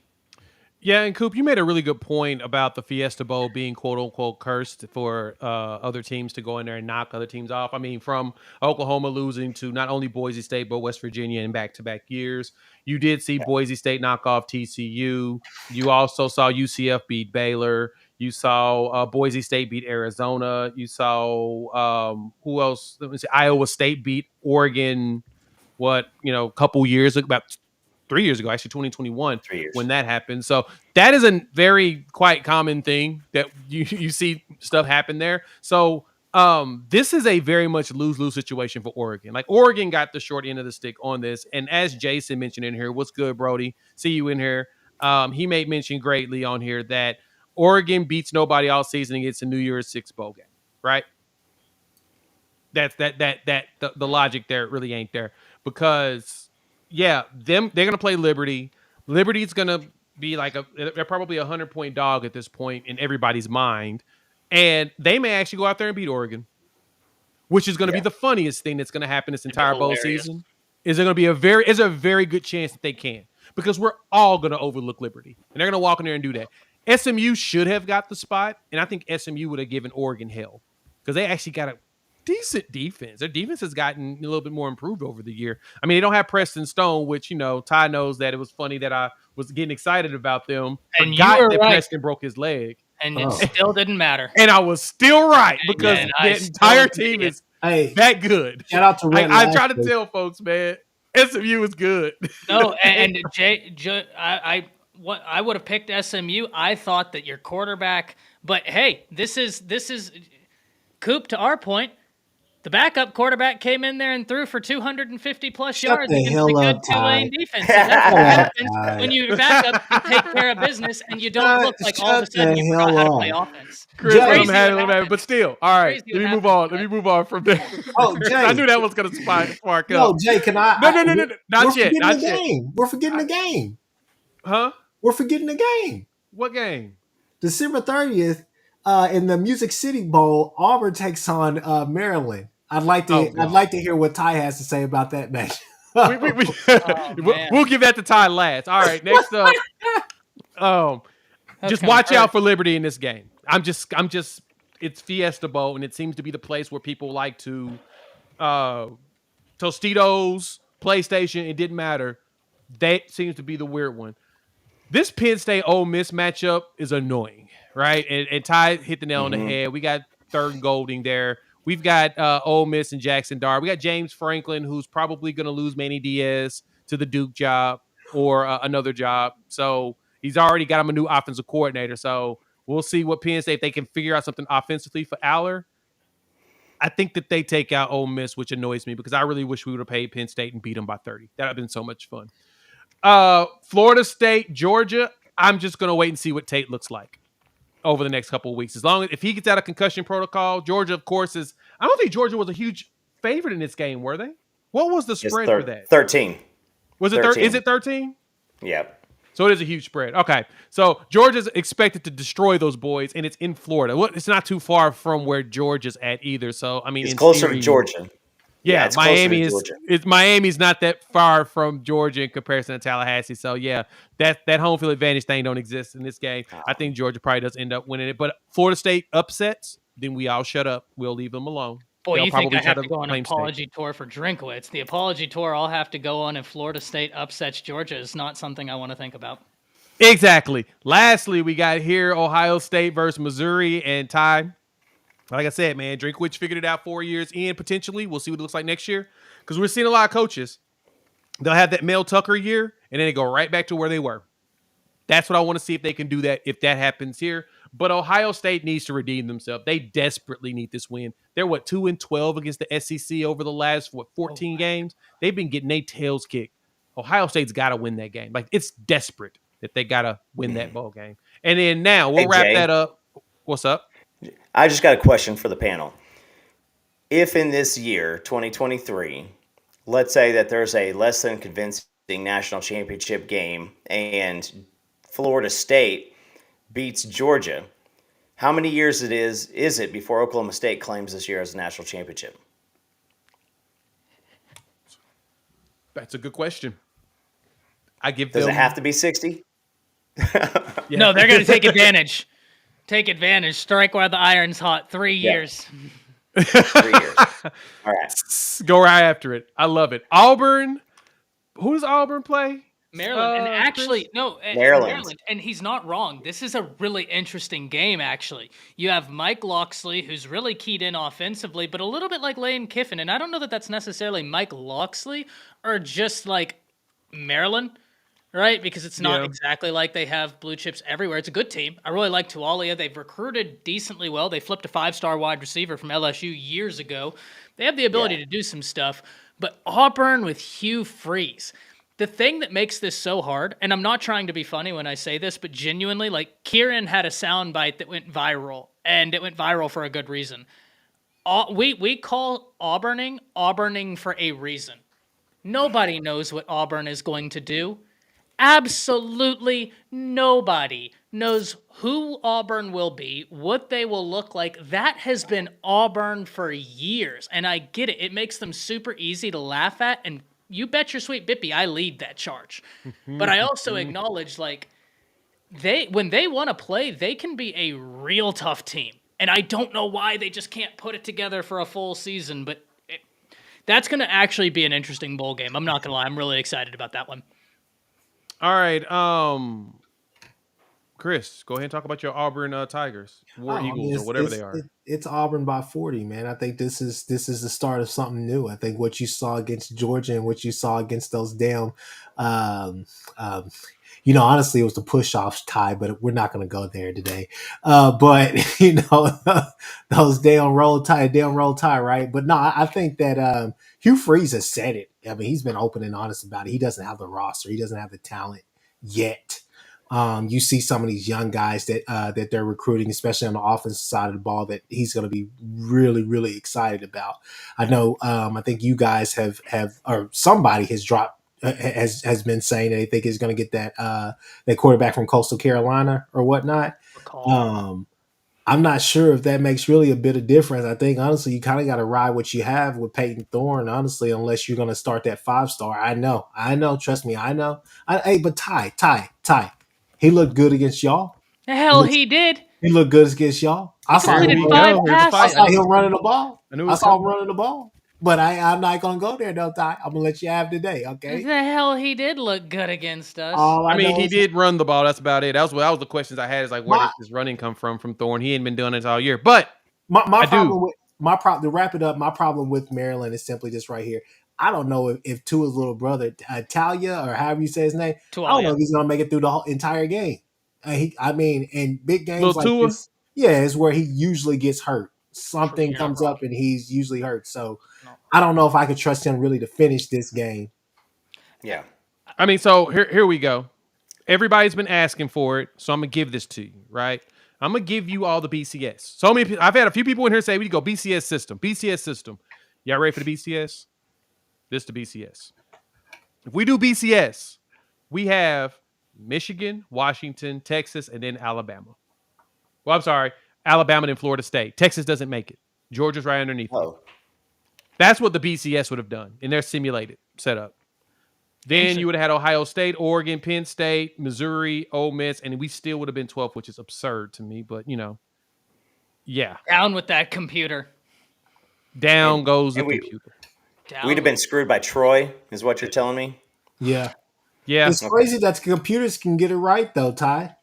Yeah, and Coop, you made a really good point about the Fiesta Bowl being quote-unquote cursed for other teams to go in there and knock other teams off. I mean, from Oklahoma losing to not only Boise State, but West Virginia in back-to-back years. You did see Boise State knock off TCU. You also saw UCF beat Baylor. You saw Boise State beat Arizona. You saw who else? Iowa State beat Oregon. A couple years ago, about 3 years ago, actually 2021, when that happened. So that is a very quite common thing that you see stuff happen there. So This is a very much lose-lose situation for Oregon. Like, Oregon got the short end of the stick on this. And as Jason mentioned in here, what's good, Brody? See you in here. He made mention greatly on here that Oregon beats nobody all season and gets a New Year's Six bowl game, right? That's the logic there really ain't there, because they're gonna play Liberty. Liberty's gonna be they're probably 100-point dog at this point in everybody's mind, and they may actually go out there and beat Oregon, which is gonna be the funniest thing that's gonna happen this entire bowl season. Is there gonna be a very good chance that they can, because we're all gonna overlook Liberty and they're gonna walk in there and do that. SMU should have got the spot, and I think SMU would have given Oregon hell because they actually got a decent defense. Their defense has gotten a little bit more improved over the year. I mean, they don't have Preston Stone, which, Ty knows that it was funny that I was getting excited about them. And you were right. Preston broke his leg. And it still didn't matter. And I was still right, because the entire team is that good. Shout out to Red. I try to tell folks, man, SMU is good. No, and I would have picked SMU. I thought that your quarterback, but hey, this is Coop, to our point. The backup quarterback came in there and threw for 250 plus yards against a good Tulane defense. And that's what happens when you back up, you take care of business, and you don't look like all of a sudden you forgot how to play offense. But still, all right. Let me move on from there. Oh, Jay, I knew that was going to spark up. No, Jay, can I? No, not yet. We're forgetting the game. Huh? We're forgetting the game. What game? December 30th, in the Music City Bowl, Auburn takes on Maryland. I'd like to hear what Ty has to say about that match. We'll give that to Ty last. All right, next up. Just watch out for Liberty in this game. I'm just it's Fiesta Bowl, and it seems to be the place where people like to Tostitos, PlayStation, it didn't matter. That seems to be the weird one. This Penn State Ole Miss matchup is annoying, right? And Ty hit the nail on the head. We got third and Golding there. We've got Ole Miss and Jackson Dart. We got James Franklin, who's probably going to lose Manny Diaz to the Duke job or another job. So he's already got him a new offensive coordinator. So we'll see what Penn State, if they can figure out something offensively for Aller. I think that they take out Ole Miss, which annoys me, because I really wish we would have paid Penn State and beat them by 30. That would have been so much fun. Florida State, Georgia, I'm just going to wait and see what Tate looks like over the next couple of weeks. If he gets out of concussion protocol, Georgia, of course, I don't think Georgia was a huge favorite in this game, were they? What was the spread for that? 13. Was it 13? Is it 13? Yep. So it is a huge spread. Okay. So Georgia's expected to destroy those boys, and it's in Florida. It's not too far from where Georgia's at either. So, I mean, it's closer to Georgia. Yeah, Miami's not that far from Georgia in comparison to Tallahassee. So yeah, that home field advantage thing don't exist in this game. I think Georgia probably does end up winning it. But Florida State upsets, then we all shut up. We'll leave them alone. Boy, you think I have to go on an apology tour for Drinkwitz? The apology tour I'll have to go on if Florida State upsets Georgia is not something I want to think about. Exactly. Lastly, we got here Ohio State versus Missouri, and Ty. Like I said, man, Drinkwitz figured it out 4 years in, potentially. We'll see what it looks like next year, because we're seeing a lot of coaches. They'll have that Mel Tucker year, and then they go right back to where they were. That's what I want to see, if they can do that, if that happens here. But Ohio State needs to redeem themselves. They desperately need this win. They're, 2-12 against the SEC over the last, 14 games? They've been getting their tails kicked. Ohio State's got to win that game. Like, it's desperate that they got to win that ball game. And then now, we'll wrap that up. What's up? I just got a question for the panel. If in this year, 2023, let's say that there's a less than convincing national championship game and Florida State beats Georgia, how many years is it before Oklahoma State claims this year as a national championship? That's a good question. Does it have to be 60? No, they're going to take advantage. Take advantage. Strike while the iron's hot. 3 years. 3 years. All right. Go right after it. I love it. Auburn. Who does Auburn play? Maryland. And actually, Maryland. And he's not wrong. This is a really interesting game, actually. You have Mike Locksley, who's really keyed in offensively, but a little bit like Lane Kiffin. And I don't know that that's necessarily Mike Locksley or just like Maryland. right? Because it's not Yeah. exactly like they have blue chips everywhere. It's a good team. I really like Tualia. They've recruited decently well. They flipped a 5-star wide receiver from LSU years ago. They have the ability to do some stuff. But Auburn with Hugh Freeze. The thing that makes this so hard, and I'm not trying to be funny when I say this, but genuinely, like Kieran had a soundbite that went viral, and it went viral for a good reason. We call Auburning for a reason. Nobody knows what Auburn is going to do. Absolutely nobody knows who Auburn will be, what they will look like. That has been Auburn for years, and I get it. It makes them super easy to laugh at, and you bet your sweet Bippy, I lead that charge. But I also acknowledge, like, when they want to play, they can be a real tough team. And I don't know why they just can't put it together for a full season, but that's going to actually be an interesting bowl game. I'm not going to lie. I'm really excited about that one. All right. Chris, go ahead and talk about your Auburn Tigers, War Eagles, or whatever they are. It's Auburn by 40, man. I think this is the start of something new. I think what you saw against Georgia and what you saw against those damn, honestly, it was the push-off tie, but we're not going to go there today. But those damn roll tie, right? But no, I think that Hugh Freeze has said it. I mean, he's been open and honest about it. He doesn't have the roster. He doesn't have the talent yet. You see some of these young guys that they're recruiting, especially on the offensive side of the ball, that he's going to be really, really excited about. I know. I think you guys have or somebody has dropped has been saying that they think he's going to get that quarterback from Coastal Carolina or whatnot. I'm not sure if that makes really a bit of difference. I think honestly, you kind of got to ride what you have with Peyton Thorne, honestly, unless you're going to start that 5-star. I know. Trust me, I know. Hey, but Ty. He looked good against y'all. The hell he did. He looked good against y'all. I saw him running the ball. I saw him running the ball. But I'm not going to go there, though, Ty. I'm going to let you have today, okay? The hell he did look good against us. I mean, he did run the ball. That's about it. That was the questions I had. Is like, where does this running come from Thorne? He ain't been doing this all year. But my problem to wrap it up, my problem with Maryland is simply just right here. I don't know if Tua's little brother, Talia, or however you say his name, I don't know if he's going to make it through the whole entire game. In big games like Tua? this, it's where he usually gets hurt. Something comes up and he's usually hurt. So I don't know if I could trust him really to finish this game. Yeah. I mean, so here we go. Everybody's been asking for it, so I'm going to give this to you, right? I'm going to give you all the BCS. I've had a few people in here say, we go BCS system. Y'all ready for the BCS? This is the BCS. If we do BCS, we have Michigan, Washington, Texas, and then Alabama. Well, I'm sorry, Alabama and Florida State. Texas doesn't make it. Georgia's right underneath it. That's what the BCS would have done in their simulated setup. Then you would have had Ohio State, Oregon, Penn State, Missouri, Ole Miss, and we still would have been 12th, which is absurd to me. But, yeah. Down with that computer. Down goes the computer. We'd have been screwed by Troy, is what you're telling me? Yeah. Yeah. It's crazy that computers can get it right, though, Ty.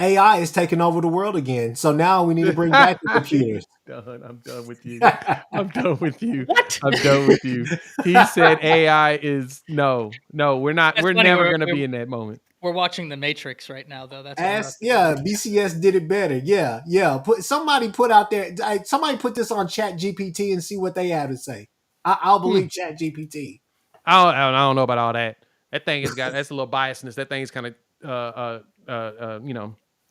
AI is taking over the world again. So now we need to bring back the computers. I'm done with you. What? I'm done with you. He said AI is no, we're not. We're never going to be in that moment. We're watching The Matrix right now, though. BCS did it better. Yeah. Somebody put out there. Somebody put this on Chat GPT and see what they have to say. I'll believe Chat GPT. I don't know about all that. That thing has got that's a little biasness. That thing is kind of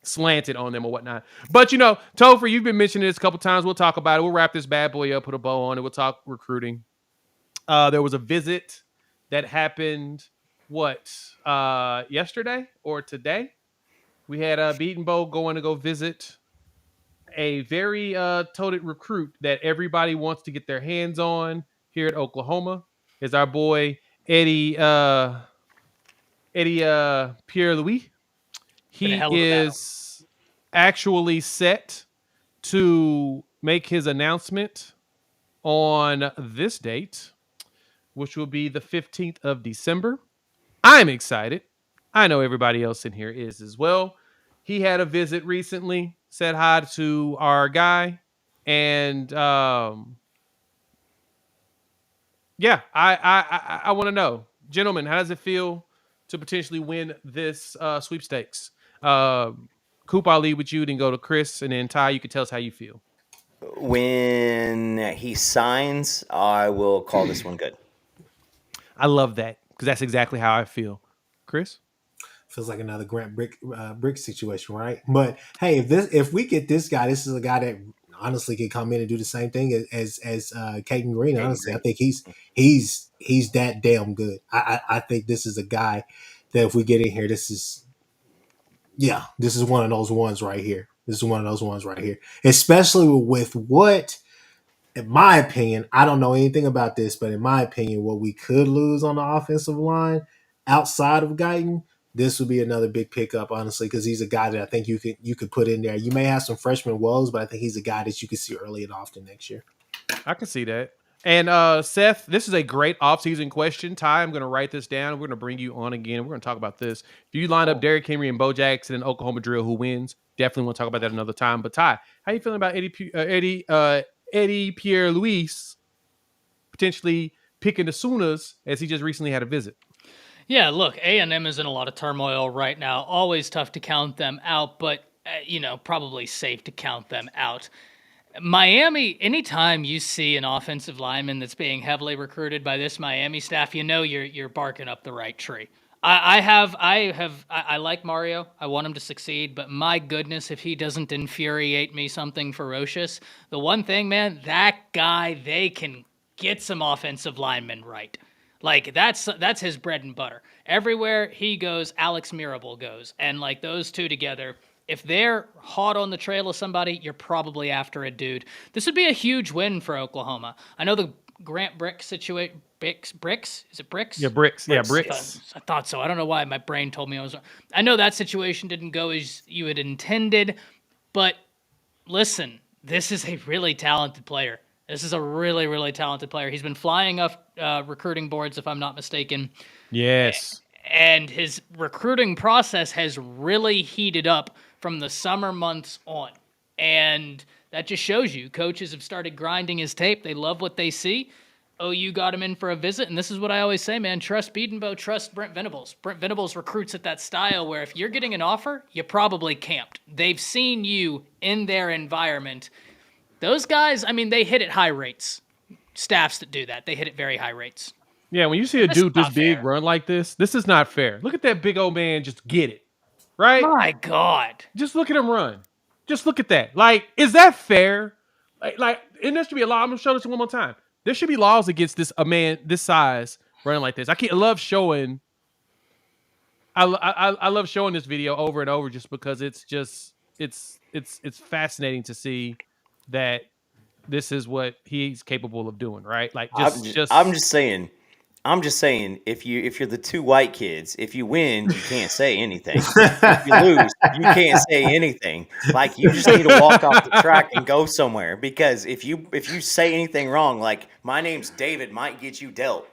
slanted on them or whatnot. But Topher, you've been mentioning this a couple times. We'll talk about it. We'll wrap this bad boy up, put a bow on it. We'll talk recruiting. There was a visit that happened. Yesterday or today? We had Beaton Bowl going to go visit a very toted recruit that everybody wants to get their hands on here at Oklahoma. Is our boy Eddie Pierre-Louis. He is actually set to make his announcement on this date, which will be the 15th of December. I'm excited. I know everybody else in here is as well. He had a visit recently, said hi to our guy, and I want to know, gentlemen, how does it feel to potentially win this sweepstakes? Coop, I'll lead with you, then go to Chris, and then Ty, you can tell us how you feel. When he signs, I will call this one good. I love that because that's exactly how I feel. Chris? Feels like another Grant Brick situation, right? But hey, if we get this guy, this is a guy that honestly can come in and do the same thing as Caden Green. Honestly, I think he's that damn good. I think this is a guy that if we get in here, this is one of those ones right here. This is one of those ones right here, especially with what, in my opinion, I don't know anything about this, but in my opinion, what we could lose on the offensive line outside of Guyton, this would be another big pickup, honestly, because he's a guy that I think you could put in there. You may have some freshman woes, but I think he's a guy that you could see early and often next year. I can see that. And Seth, this is a great offseason question. Ty, I'm going to write this down. We're going to bring you on again. We're going to talk about this. If you line up Derrick Henry and Bo Jackson and Oklahoma Drill, who wins? Definitely want to talk about that another time. But Ty, how you feeling about Eddie Pierre-Louis potentially picking the Sooners as he just recently had a visit? Yeah, look, A&M is in a lot of turmoil right now. Always tough to count them out, but, probably safe to count them out. Miami, anytime you see an offensive lineman that's being heavily recruited by this Miami staff, you're barking up the right tree. I like Mario. I want him to succeed, but my goodness, if he doesn't infuriate me something ferocious, the one thing, man, that guy, they can get some offensive linemen right. Like that's his bread and butter. Everywhere he goes, Alex Mirabal goes, and like those two together, if they're hot on the trail of somebody, you're probably after a dude. This would be a huge win for Oklahoma. I know the Grant Brick situation. Bricks? Is it Bricks? Yeah, Bricks. Yeah, Bricks. I thought so. I don't know why my brain told me I was. I know that situation didn't go as you had intended, but listen, this is a really talented player. This is a really, really talented player. He's been flying up recruiting boards, if I'm not mistaken. Yes. And his recruiting process has really heated up from the summer months on. And that just shows you coaches have started grinding his tape. They love what they see. OU got him in for a visit, and this is what I always say, man. Trust Biedenbow, trust Brent Venables. Brent Venables recruits at that style where if you're getting an offer, you probably camped. They've seen you in their environment. Those guys, I mean, they hit at high rates. Staffs that do that, they hit at very high rates. Yeah, when you see a dude this big run like this is not fair. Look at that big old man just get it, right? My God. Just look at him run. Just look at that. Like, is that fair? Like, and there should be a law. I'm going to show this one more time. There should be laws against a man this size running like this. I love showing. I love showing this video over and over just because it's fascinating to see that this is what he's capable of doing, right? Like I'm just saying, if you're the two white kids, if you win, you can't say anything. If you lose, you can't say anything. Like you just need to walk off the track and go somewhere, because if you say anything wrong, like my name's David might get you dealt.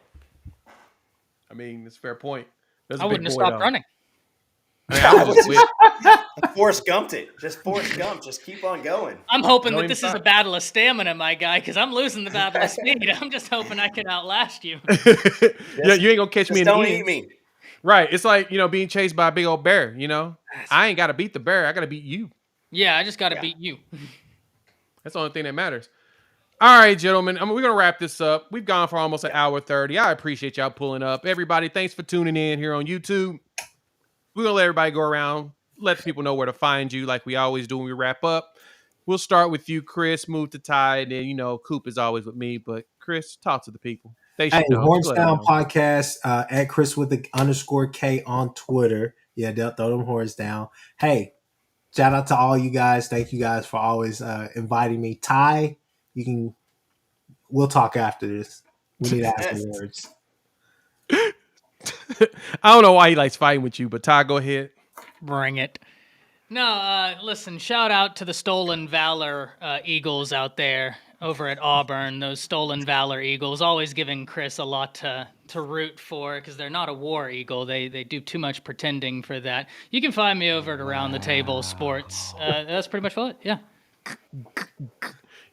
I mean, it's a fair point. I wouldn't have stopped running. Forrest Gumped it. Just Forrest Gump. Just keep on going. I'm hoping that this is a battle of stamina, my guy, because I'm losing the battle of speed. I'm just hoping I can outlast you. Yeah, you ain't gonna catch me in the end. Don't eat me. Right. It's like, being chased by a big old bear, I ain't gotta beat the bear, I gotta beat you. Yeah, I just gotta beat you. That's the only thing that matters. All right, gentlemen. We're gonna wrap this up. We've gone for almost an hour 30. I appreciate y'all pulling up. Everybody, thanks for tuning in here on YouTube. We're going to let everybody go around, let people know where to find you like we always do when we wrap up. We'll start with you, Chris, move to Ty, and then, Coop is always with me. But, Chris, talk to the people. They should know. Horns Down Podcast, at Chris with the _K on Twitter. Yeah, they'll throw them horns down. Hey, shout out to all you guys. Thank you guys for always inviting me. Ty, we'll talk after this. We need to have some words. I don't know why he likes fighting with you, but Ty, go ahead. Bring it. No, listen, shout out to the Stolen Valor Eagles out there over at Auburn. Those Stolen Valor Eagles, always giving Chris a lot to root for, because they're not a war eagle. They do too much pretending for that. You can find me over at Around the Table Sports. That's pretty much what, yeah.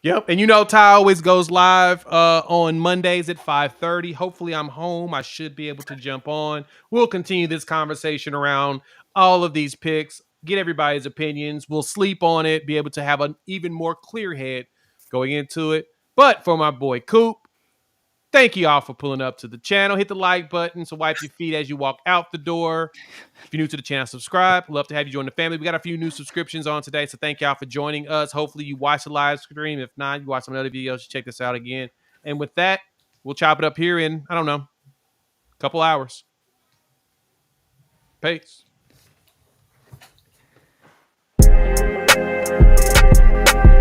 Yep. And you know, Ty always goes live on Mondays at 5:30. Hopefully I'm home. I should be able to jump on. We'll continue this conversation around all of these picks, get everybody's opinions. We'll sleep on it, be able to have an even more clear head going into it. But for my boy Coop, thank you all for pulling up to the channel. Hit the like button to wipe your feet as you walk out the door. If you're new to the channel, subscribe. Love to have you join the family. We got a few new subscriptions on today, so thank y'all for joining us. Hopefully you watch the live stream. If not, you watch some other videos. Check this out again. And with that, we'll chop it up here in, I don't know, a couple hours. Peace.